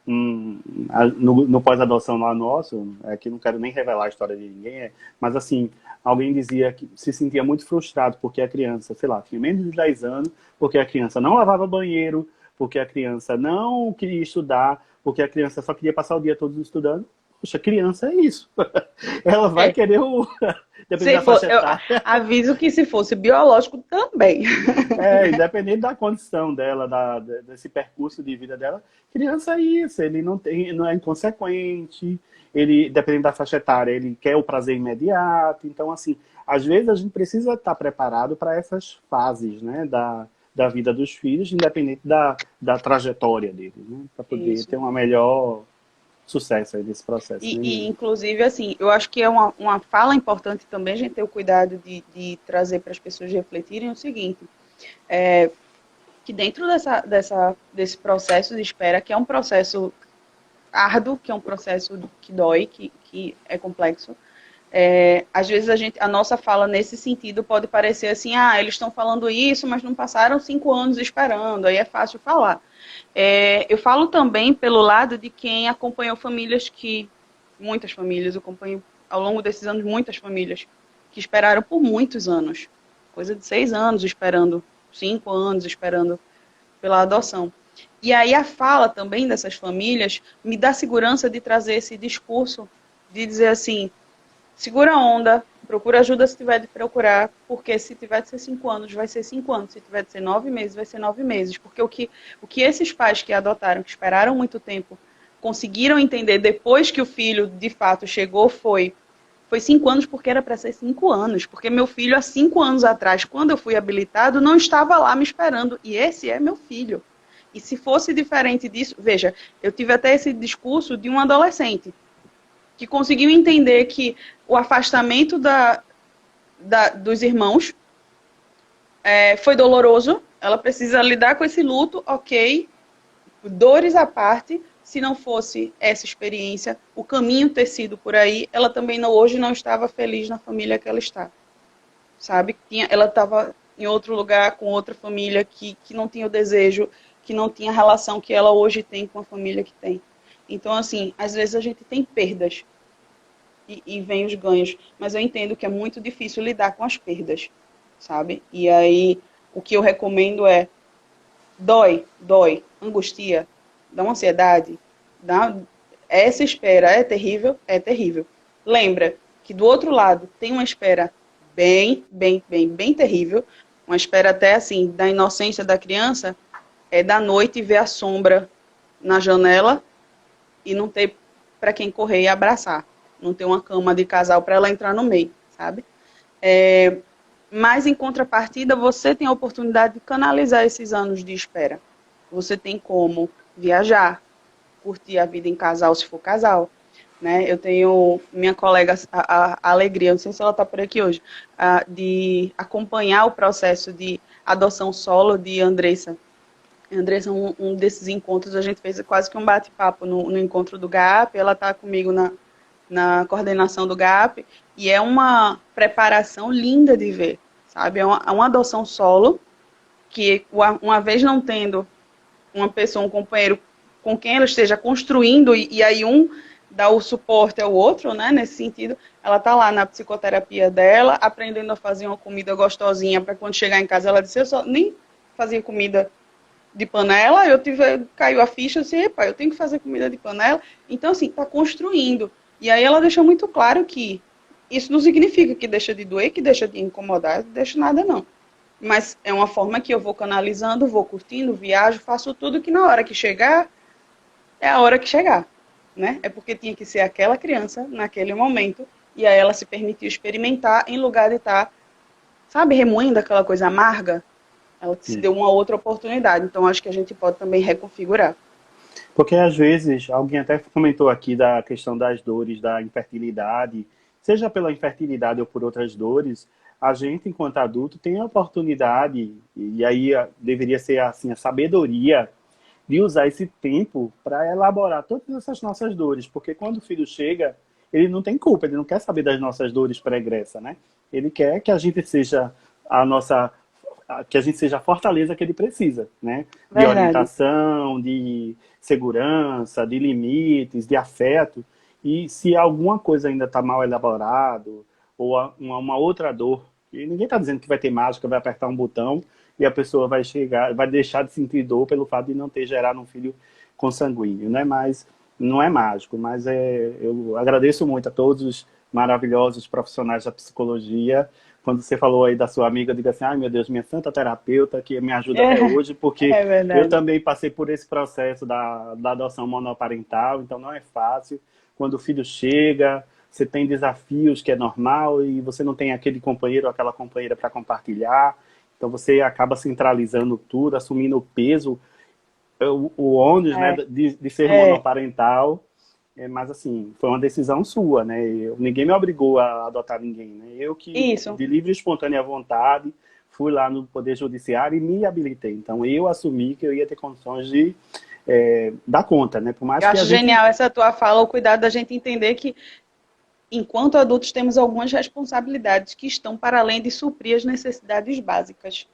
no pós-adoção lá nosso, que não quero nem revelar a história de ninguém, mas assim, alguém dizia que se sentia muito frustrado porque a criança, sei lá, tinha menos de 10 anos, porque a criança não lavava banheiro, porque a criança não queria estudar, porque a criança só queria passar o dia todo estudando. Poxa, criança é isso. Ela vai É. querer dependendo Se da for, faixa eu etária. aviso que se fosse biológico também. Independente da condição dela, desse percurso de vida dela, criança é isso, ele não é inconsequente, ele, dependendo da faixa etária, ele quer o prazer imediato. Então, assim, às vezes a gente precisa estar preparado para essas fases, né, da vida dos filhos, independente da trajetória deles, né, para poder Isso. ter uma melhor sucesso aí nesse processo, né, menino? Inclusive, assim, eu acho que é uma fala importante também a gente ter o cuidado de trazer para as pessoas refletirem o seguinte, que dentro desse processo de espera, que é um processo árduo, que é um processo que dói, que é complexo, às vezes a nossa fala nesse sentido pode parecer assim, eles estão falando isso, mas não passaram 5 anos esperando, aí é fácil falar. Eu falo também pelo lado de quem acompanhou muitas famílias, eu acompanho ao longo desses anos muitas famílias que esperaram por muitos anos, coisa de 6 anos esperando, 5 anos esperando pela adoção. E aí a fala também dessas famílias me dá segurança de trazer esse discurso, de dizer assim, segura a onda, procura ajuda se tiver de procurar, porque se tiver de ser 5 anos, vai ser 5 anos, se tiver de ser 9 meses, vai ser 9 meses, porque o que esses pais que adotaram, que esperaram muito tempo, conseguiram entender depois que o filho de fato chegou foi 5 anos porque era para ser 5 anos, porque meu filho há 5 anos atrás, quando eu fui habilitado, não estava lá me esperando, e esse é meu filho. E se fosse diferente disso, veja, eu tive até esse discurso de um adolescente, que conseguiu entender que o afastamento dos irmãos foi doloroso, ela precisa lidar com esse luto, ok, dores à parte, se não fosse essa experiência, o caminho ter sido por aí, ela também hoje não estava feliz na família que ela está, sabe? Ela estava em outro lugar, com outra família que não tinha o desejo, que não tinha a relação que ela hoje tem com a família que tem. Então, assim, às vezes a gente tem perdas, e vem os ganhos. Mas eu entendo que é muito difícil lidar com as perdas, sabe? E aí, o que eu recomendo é dói, angustia, dá uma ansiedade, essa espera é terrível, é terrível. Lembra que do outro lado tem uma espera bem terrível, uma espera até assim, da inocência da criança, é da noite ver a sombra na janela e não ter para quem correr e abraçar. Não ter uma cama de casal para ela entrar no meio, sabe? Mas, em contrapartida, você tem a oportunidade de canalizar esses anos de espera. Você tem como viajar, curtir a vida em casal, se for casal. Né? Eu tenho minha colega, a Alegria, não sei se ela está por aqui hoje, de acompanhar o processo de adoção solo de Andressa. Andressa, um desses encontros, a gente fez quase que um bate-papo no encontro do GAP, ela está comigo na coordenação do GAP, e é uma preparação linda de ver, sabe? É uma adoção solo, que uma vez não tendo uma pessoa, um companheiro com quem ela esteja construindo, e aí um dá o suporte ao outro, né? Nesse sentido, ela está lá na psicoterapia dela, aprendendo a fazer uma comida gostosinha, para quando chegar em casa ela dizer, eu só nem fazia comida de panela, caiu a ficha assim, epa, eu tenho que fazer comida de panela. Então, assim, está construindo. E aí ela deixou muito claro que isso não significa que deixa de doer, que deixa de incomodar, não deixa nada não. Mas é uma forma que eu vou canalizando, vou curtindo, viajo, faço tudo que na hora que chegar, é a hora que chegar. Né? É porque tinha que ser aquela criança, naquele momento, e aí ela se permitiu experimentar em lugar de estar, sabe, remoendo aquela coisa amarga. Ela se deu uma outra oportunidade. Então, acho que a gente pode também reconfigurar. Porque às vezes, alguém até comentou aqui da questão das dores, da infertilidade, seja pela infertilidade ou por outras dores, a gente, enquanto adulto, tem a oportunidade, e aí deveria ser assim, a sabedoria de usar esse tempo para elaborar todas essas nossas dores, porque quando o filho chega, ele não tem culpa, ele não quer saber das nossas dores pregressas, né? Ele quer que a gente seja que a gente seja a fortaleza que ele precisa, né? De Verdade. orientação, de segurança, de limites, de afeto. E se alguma coisa ainda está mal elaborado, ou uma outra dor, e ninguém está dizendo que vai ter mágica, vai apertar um botão e a pessoa vai chegar, vai deixar de sentir dor pelo fato de não ter gerado um filho consanguíneo, né? Mas não é mágico, mas eu agradeço muito a todos os maravilhosos profissionais da psicologia. Quando você falou aí da sua amiga, eu digo assim, ai meu Deus, minha santa terapeuta que me ajuda até hoje, porque É eu verdade. também passei por esse processo da adoção monoparental, então não é fácil. Quando o filho chega, você tem desafios que é normal e você não tem aquele companheiro ou aquela companheira para compartilhar, então você acaba centralizando tudo, assumindo o peso, o ônus, né, É, de ser é, monoparental. Mas assim, foi uma decisão sua, né? Ninguém me obrigou a adotar ninguém, né? Eu que, isso. de livre e espontânea vontade, fui lá no Poder Judiciário e me habilitei. Então eu assumi que eu ia ter condições de dar conta, né? Por mais Eu que a acho gente... genial essa tua fala, o cuidado da gente entender que, enquanto adultos, temos algumas responsabilidades que estão para além de suprir as necessidades básicas.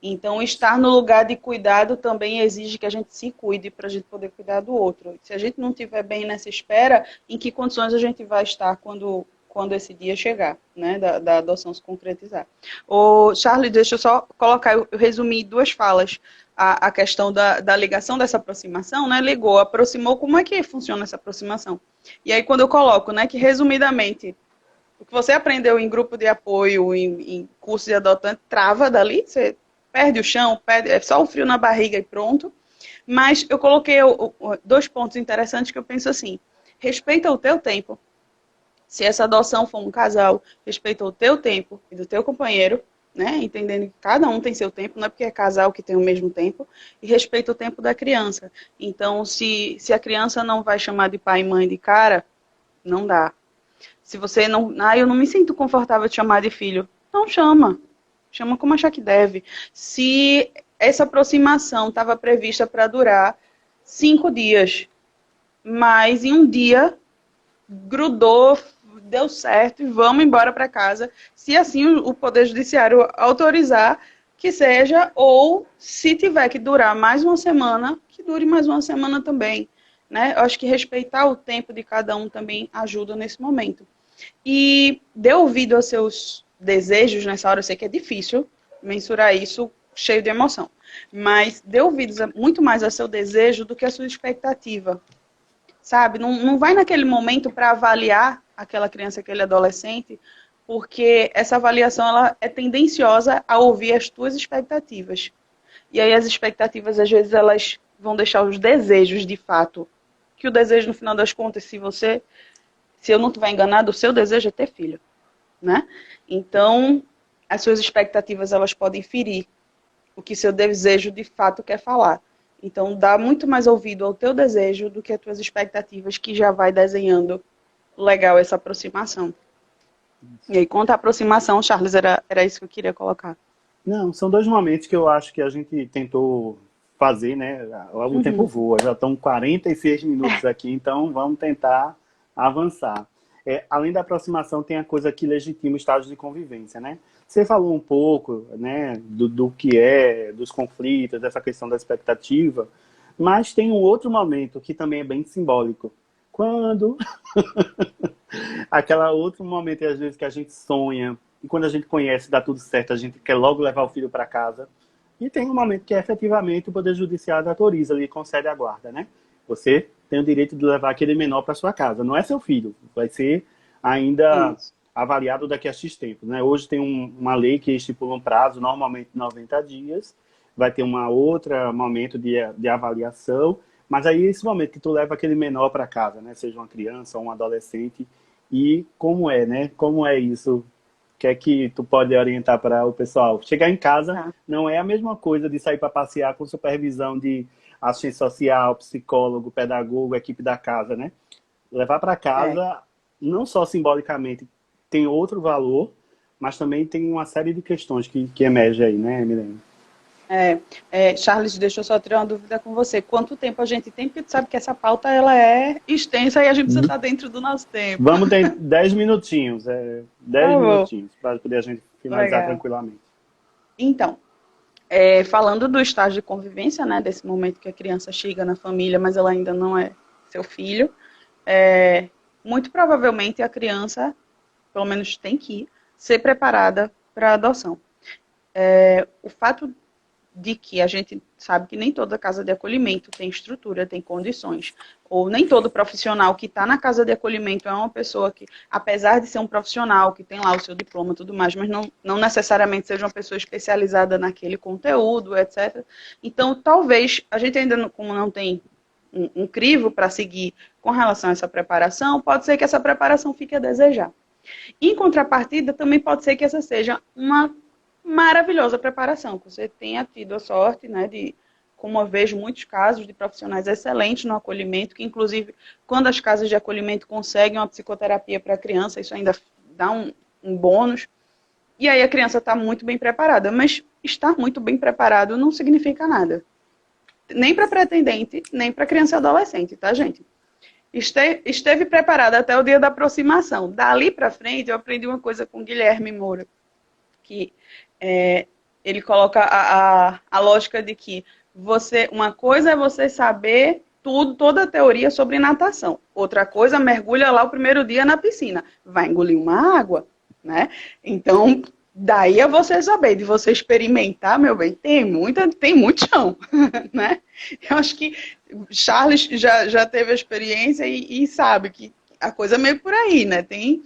Então, estar no lugar de cuidado também exige que a gente se cuide para a gente poder cuidar do outro. Se a gente não estiver bem nessa espera, em que condições a gente vai estar quando esse dia chegar, né, da adoção se concretizar? Ô, Charles, deixa eu só colocar, eu resumi duas falas a questão da ligação dessa aproximação, né? Ligou, aproximou, como é que funciona essa aproximação? E aí, quando eu coloco, né, que resumidamente, o que você aprendeu em grupo de apoio, em curso de adotante, trava dali, você perde o chão, é só o frio na barriga e pronto. Mas eu coloquei 2 pontos interessantes que eu penso assim, respeita o teu tempo. Se essa adoção for um casal, respeita o teu tempo e do teu companheiro, né? Entendendo que cada um tem seu tempo, não é porque é casal que tem o mesmo tempo, e respeita o tempo da criança. Então, se a criança não vai chamar de pai e mãe de cara, não dá. Se você não... eu não me sinto confortável de chamar de filho, não chama. Chama como achar que deve. Se essa aproximação estava prevista para durar 5 dias, mas em um dia grudou, deu certo e vamos embora para casa, se assim o Poder Judiciário autorizar que seja, ou se tiver que durar mais uma semana, que dure mais uma semana também. Né? Eu acho que respeitar o tempo de cada um também ajuda nesse momento. E dê ouvido aos seus desejos nessa hora, eu sei que é difícil mensurar isso cheio de emoção, mas dê ouvidos muito mais ao seu desejo do que à sua expectativa. Sabe? Não vai naquele momento para avaliar aquela criança, aquele adolescente, porque essa avaliação ela é tendenciosa a ouvir as tuas expectativas. E aí as expectativas, às vezes, elas vão deixar os desejos, de fato. Que o desejo, no final das contas, se eu não estiver enganado, o seu desejo é ter filho. Né? Então, as suas expectativas, elas podem ferir o que seu desejo, de fato, quer falar. Então, dá muito mais ouvido ao teu desejo do que às tuas expectativas, que já vai desenhando legal essa aproximação. E aí, quanto à aproximação, Charles, era isso que eu queria colocar. Não, são 2 momentos que eu acho que a gente tentou fazer, né? O tempo voa, já estão 46 minutos aqui, então vamos tentar avançar. Além da aproximação, tem a coisa que legitima o estágio de convivência, né? Você falou um pouco, né, do que dos conflitos, dessa questão da expectativa, mas tem um outro momento que também é bem simbólico. Quando... Aquela outro momento, às vezes, que a gente sonha, e quando a gente conhece, dá tudo certo, a gente quer logo levar o filho para casa. E tem um momento que, efetivamente, o Poder Judiciário autoriza e concede a guarda, né? Você tem o direito de levar aquele menor para sua casa. Não é seu filho, vai ser ainda... Isso. Avaliado daqui a X tempo, né? Hoje tem uma lei que estipula um prazo, normalmente 90 dias, vai ter outra momento de avaliação, mas aí esse momento que tu leva aquele menor para casa, né? Seja uma criança ou um adolescente, e como é, né? Como é isso? O que é que tu pode orientar para o pessoal? Chegar em casa não é a mesma coisa de sair para passear com supervisão de assistente social, psicólogo, pedagogo, equipe da casa, né? Levar para casa, não só simbolicamente, tem outro valor, mas também tem uma série de questões que emergem aí, né, Milene? Charles, deixa eu só tirar uma dúvida com você. Quanto tempo a gente tem? Porque tu sabe que essa pauta ela é extensa e a gente precisa estar dentro do nosso tempo. Vamos ter 10 minutinhos. 10 minutinhos, para poder a gente finalizar tranquilamente. Então, falando do estágio de convivência, né, desse momento que a criança chega na família, mas ela ainda não é seu filho, muito provavelmente a criança, pelo menos tem que ser preparada para a adoção. O fato de que a gente sabe que nem toda casa de acolhimento tem estrutura, tem condições, ou nem todo profissional que está na casa de acolhimento é uma pessoa que, apesar de ser um profissional, que tem lá o seu diploma e tudo mais, mas não necessariamente seja uma pessoa especializada naquele conteúdo, etc. Então, talvez, a gente ainda, como não tem um crivo para seguir com relação a essa preparação, pode ser que essa preparação fique a desejar. Em contrapartida, também pode ser que essa seja uma maravilhosa preparação, que você tenha tido a sorte, né, como eu vejo muitos casos de profissionais excelentes no acolhimento, que inclusive, quando as casas de acolhimento conseguem uma psicoterapia para a criança, isso ainda dá um bônus, e aí a criança está muito bem preparada, mas estar muito bem preparado não significa nada. Nem para pretendente, nem para criança e adolescente, tá, gente? Esteve preparada até o dia da aproximação. Dali para frente, eu aprendi uma coisa com Guilherme Moura, que ele coloca a lógica de que uma coisa é você saber toda a teoria sobre natação. Outra coisa, mergulha lá o primeiro dia na piscina. Vai engolir uma água, né? Então, Daí a você saber, de você experimentar, meu bem, tem muito chão, né? Eu acho que Charles já teve a experiência e sabe que a coisa é meio por aí, né? Tem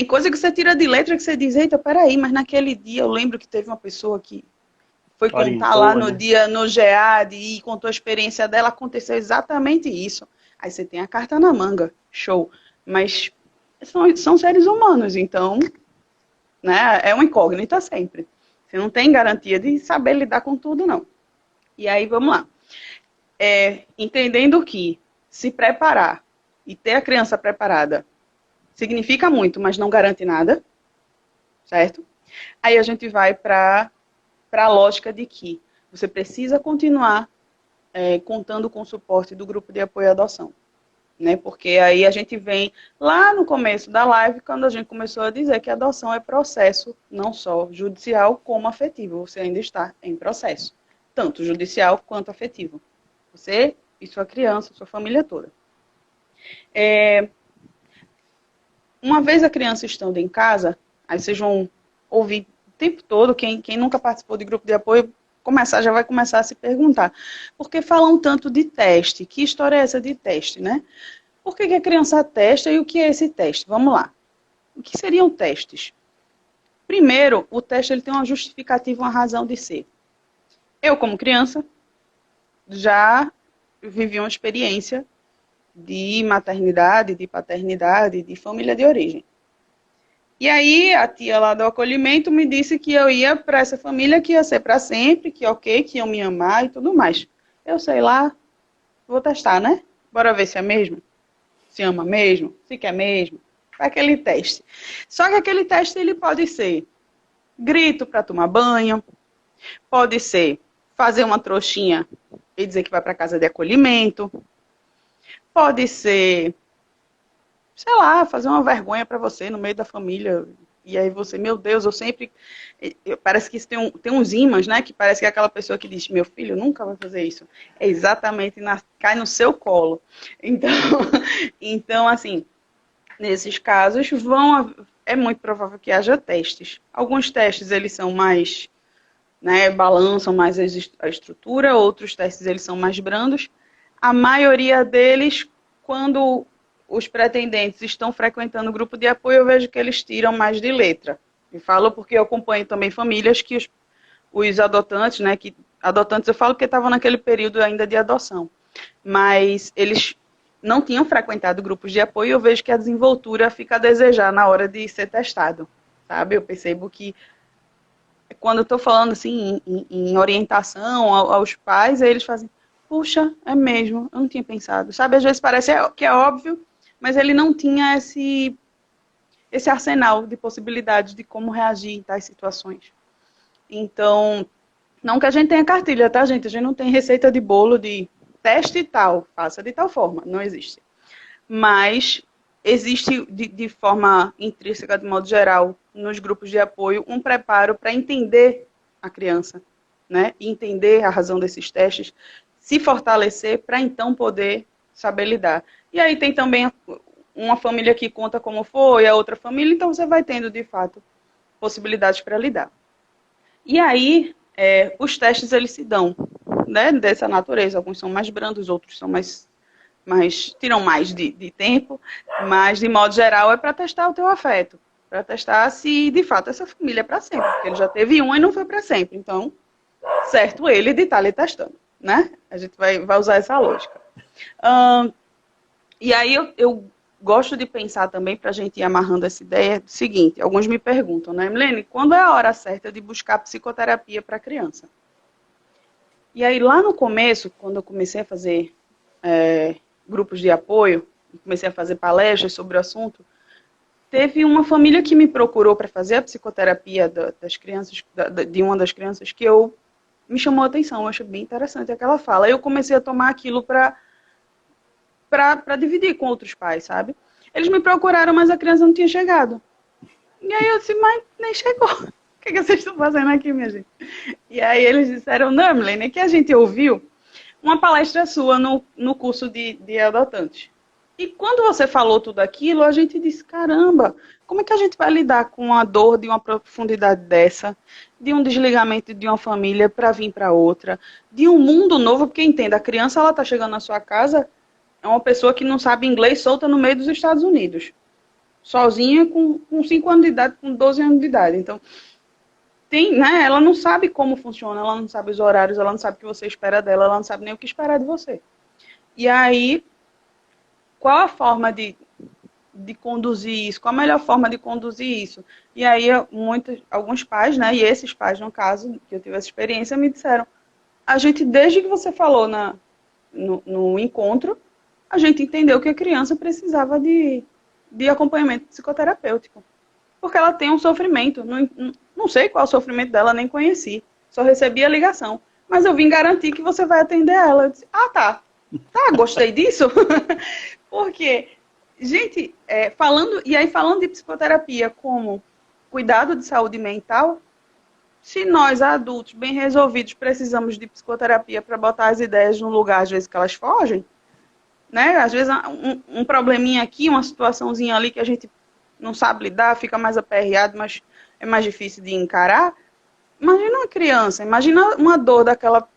coisa que você tira de letra que você diz, eita, peraí, mas naquele dia eu lembro que teve uma pessoa que foi contar lá Orientou, no né? dia, no GEAD, e contou a experiência dela, aconteceu exatamente isso. Aí você tem a carta na manga, show. Mas são seres humanos, então, né, é uma incógnita sempre. Você não tem garantia de saber lidar com tudo, não. E aí, vamos lá. Entendendo que se preparar e ter a criança preparada significa muito, mas não garante nada, certo? Aí a gente vai para a lógica de que você precisa continuar contando com o suporte do grupo de apoio à adoção. Né? Porque aí a gente vem lá no começo da live, quando a gente começou a dizer que a adoção é processo não só judicial como afetivo. Você ainda está em processo, tanto judicial quanto afetivo. Você e sua criança, sua família toda. Uma vez a criança estando em casa, aí vocês vão ouvir o tempo todo, quem nunca participou de grupo de apoio, já vai começar a se perguntar, por que falam tanto de teste? Que história é essa de teste, né? Por que a criança testa e o que é esse teste? Vamos lá. O que seriam testes? Primeiro, o teste ele tem uma justificativa, uma razão de ser. Eu, como criança, já vivi uma experiência de maternidade, de paternidade, de família de origem. E aí, a tia lá do acolhimento me disse que eu ia para essa família, que ia ser para sempre, que ok, que iam me amar e tudo mais. Eu sei lá, vou testar, né? Bora ver se é mesmo. Se ama mesmo, se quer mesmo. Faz aquele teste. Só que aquele teste ele pode ser grito para tomar banho, pode ser fazer uma trouxinha e dizer que vai para casa de acolhimento, pode ser, sei lá, fazer uma vergonha para você no meio da família. E aí você, meu Deus, parece que isso tem uns ímãs, né? Que parece que é aquela pessoa que diz, meu filho nunca vai fazer isso. É exatamente, cai no seu colo. Então, então assim, nesses casos, é muito provável que haja testes. Alguns testes, eles são mais, né, balançam mais a estrutura, outros testes, eles são mais brandos. A maioria deles, quando os pretendentes estão frequentando o grupo de apoio, eu vejo que eles tiram mais de letra. E falo porque eu acompanho também famílias que os adotantes, né, que adotantes eu falo porque estavam naquele período ainda de adoção, mas eles não tinham frequentado grupos de apoio, eu vejo que a desenvoltura fica a desejar na hora de ser testado, sabe? Eu percebo que quando eu estou falando assim em orientação aos pais, eles fazem, puxa, é mesmo, eu não tinha pensado, sabe? Às vezes parece que é óbvio, mas ele não tinha esse arsenal de possibilidades de como reagir em tais situações. Então, não que a gente tenha cartilha, tá, gente? A gente não tem receita de bolo de teste e tal, faça de tal forma, não existe. Mas existe de forma intrínseca, de modo geral, nos grupos de apoio, um preparo para entender a criança, né? E entender a razão desses testes, se fortalecer para então poder saber lidar. E aí tem também uma família que conta como foi, a outra família, então você vai tendo, de fato, possibilidades para lidar. E aí, os testes, eles se dão, né, dessa natureza. Alguns são mais brandos, outros são tiram mais de tempo, mas, de modo geral, é para testar o teu afeto, para testar se, de fato, essa família é para sempre, porque ele já teve uma e não foi para sempre. Então, certo ele de estar ali testando, né? A gente vai usar essa lógica. E aí eu gosto de pensar também, para a gente ir amarrando essa ideia, do seguinte, alguns me perguntam, né, Milene, quando é a hora certa de buscar psicoterapia para a criança? E aí, lá no começo, quando eu comecei a fazer grupos de apoio, comecei a fazer palestras sobre o assunto, teve uma família que me procurou para fazer a psicoterapia das crianças, de uma das crianças, que me chamou a atenção, eu achei bem interessante aquela fala. Aí eu comecei a tomar aquilo para dividir com outros pais, sabe? Eles me procuraram, mas a criança não tinha chegado. E aí eu disse, mas nem chegou. O que vocês estão fazendo aqui, minha gente? E aí eles disseram, não, Milene, é que a gente ouviu uma palestra sua no curso de adotantes. E quando você falou tudo aquilo, a gente disse, caramba, como é que a gente vai lidar com a dor de uma profundidade dessa, de um desligamento de uma família para vir para outra, de um mundo novo, porque entenda, a criança ela está chegando na sua casa, é uma pessoa que não sabe inglês solta no meio dos Estados Unidos, sozinha com 5 anos de idade, com 12 anos de idade. Então, tem, né, ela não sabe como funciona, ela não sabe os horários, ela não sabe o que você espera dela, ela não sabe nem o que esperar de você. E aí, qual a forma de conduzir isso? Qual a melhor forma de conduzir isso? E aí, alguns pais, né, e esses pais, no caso, que eu tive essa experiência, me disseram, a gente, desde que você falou no encontro, a gente entendeu que a criança precisava de acompanhamento psicoterapêutico. Porque ela tem um sofrimento. Não sei qual é o sofrimento dela, nem conheci. Só recebi a ligação. Mas eu vim garantir que você vai atender ela. Eu disse, ah, tá. Tá, gostei disso. Porque, gente, falando de psicoterapia como cuidado de saúde mental, se nós, adultos, bem resolvidos, precisamos de psicoterapia para botar as ideias no lugar, às vezes que elas fogem, né? Às vezes um probleminha aqui, uma situaçãozinha ali que a gente não sabe lidar, fica mais aperreado, mas é mais difícil de encarar. Imagina uma criança, imagina uma dor daquela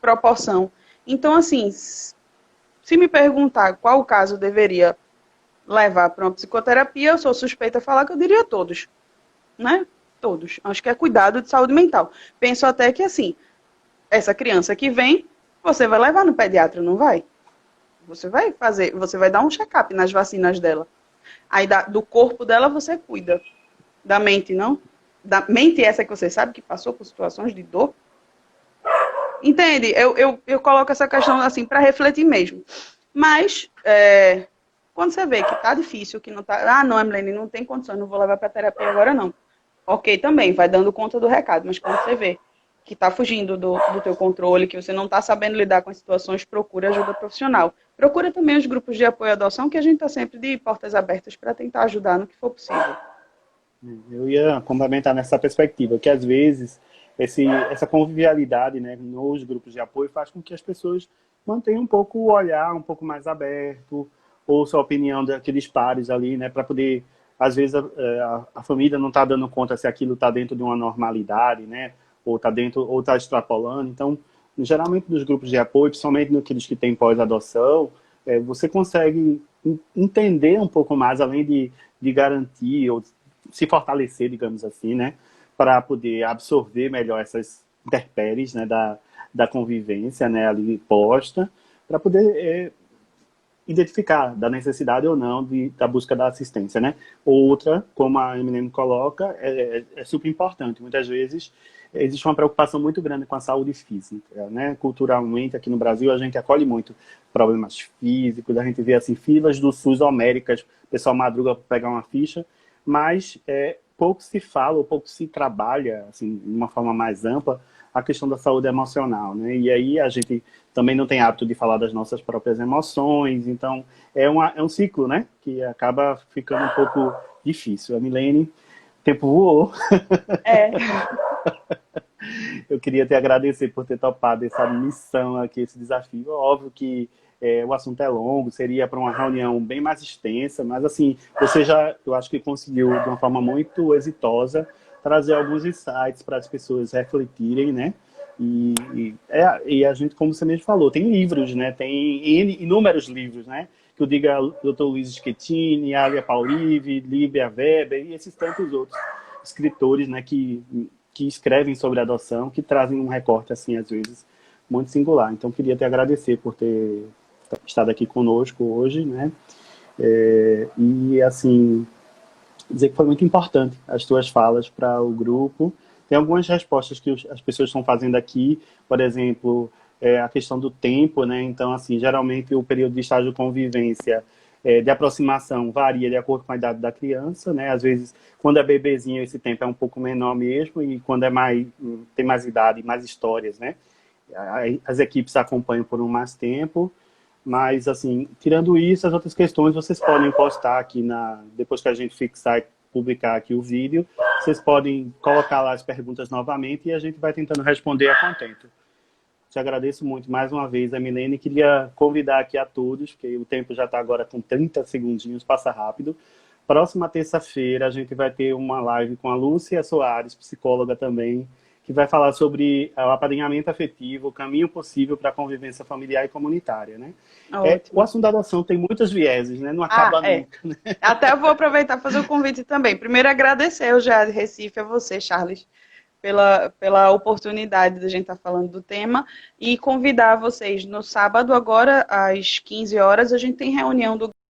proporção. Então, assim, se me perguntar qual caso deveria levar para uma psicoterapia, eu sou suspeita a falar que eu diria todos, né? Todos. Acho que é cuidado de saúde mental. Penso até que, assim, essa criança que vem, você vai levar no pediatra, não vai? Você vai dar um check-up nas vacinas dela. Aí do corpo dela você cuida. Da mente, não? Da mente essa que você sabe que passou por situações de dor. Entende? Eu coloco essa questão assim para refletir mesmo. Mas, quando você vê que tá difícil, que não tá... Ah, não, Emilene, não tem condições, não vou levar para terapia agora, não. Ok, também, vai dando conta do recado. Mas quando você vê que está fugindo do teu controle, que você não está sabendo lidar com as situações, procura ajuda profissional. Procura também os grupos de apoio à adoção, que a gente está sempre de portas abertas para tentar ajudar no que for possível. Eu ia complementar nessa perspectiva, que às vezes essa convivialidade, né, nos grupos de apoio faz com que as pessoas mantenham um pouco o olhar um pouco mais aberto, ouçam a opinião daqueles pares ali, né, para poder, às vezes, a família não está dando conta se aquilo está dentro de uma normalidade, né, ou está dentro, ou está extrapolando. Então, geralmente nos grupos de apoio, principalmente naqueles que têm pós-adoção, você consegue entender um pouco mais, além de garantir ou se fortalecer, digamos assim, né, para poder absorver melhor essas intempéries, né, da convivência, né, ali posta, para poder identificar da necessidade ou não da busca da assistência, né. Outra, como a Eminem coloca, é super importante. Muitas vezes existe uma preocupação muito grande com a saúde física, né. Culturalmente, aqui no Brasil, a gente acolhe muito problemas físicos, a gente vê assim filas do SUS homéricas, o pessoal madruga para pegar uma ficha, mas pouco se fala ou pouco se trabalha, assim, de uma forma mais ampla, a questão da saúde emocional, né? E aí a gente também não tem hábito de falar das nossas próprias emoções, então é um ciclo, né? Que acaba ficando um pouco difícil. A Milene, o tempo voou. É. Eu queria te agradecer por ter topado essa missão aqui, esse desafio. Óbvio que o assunto é longo, seria para uma reunião bem mais extensa, mas assim, você já, eu acho que conseguiu, de uma forma muito exitosa, trazer alguns insights para as pessoas refletirem, né? E a gente, como você mesmo falou, tem livros, né? Tem inúmeros livros, né? Que eu diga Dr. Luiz Schettini, Alia Paulive, Líbia Weber e esses tantos outros escritores, né? Que escrevem sobre adoção, que trazem um recorte, assim, às vezes, muito singular. Então, queria te agradecer por ter estado aqui conosco hoje, né? E, assim, dizer que foi muito importante as tuas falas para o grupo. Tem algumas respostas que as pessoas estão fazendo aqui, por exemplo, a questão do tempo, né? Então, assim, geralmente o período de estágio de convivência de aproximação varia de acordo com a idade da criança, né? Às vezes, quando é bebezinho, esse tempo é um pouco menor mesmo, e quando tem mais idade, mais histórias, né? As equipes acompanham por um mais tempo, mas, assim, tirando isso, as outras questões vocês podem postar aqui depois que a gente fixar e publicar aqui o vídeo, vocês podem colocar lá as perguntas novamente e a gente vai tentando responder a contento. Te agradeço muito mais uma vez, a Milene. Queria convidar aqui a todos, porque o tempo já está agora com 30 segundinhos, passa rápido. Próxima terça-feira a gente vai ter uma live com a Lúcia Soares, psicóloga também, que vai falar sobre o apadrinhamento afetivo, o caminho possível para a convivência familiar e comunitária, né? O Ótimo. assunto da adoção tem muitos vieses, né? Não acaba É. nunca, né? Até eu vou aproveitar e fazer o convite também. Primeiro, agradecer ao GEAD Recife, a você, Charles, pela oportunidade de a gente estar falando do tema e convidar vocês no sábado, agora, às 15 horas, a gente tem reunião do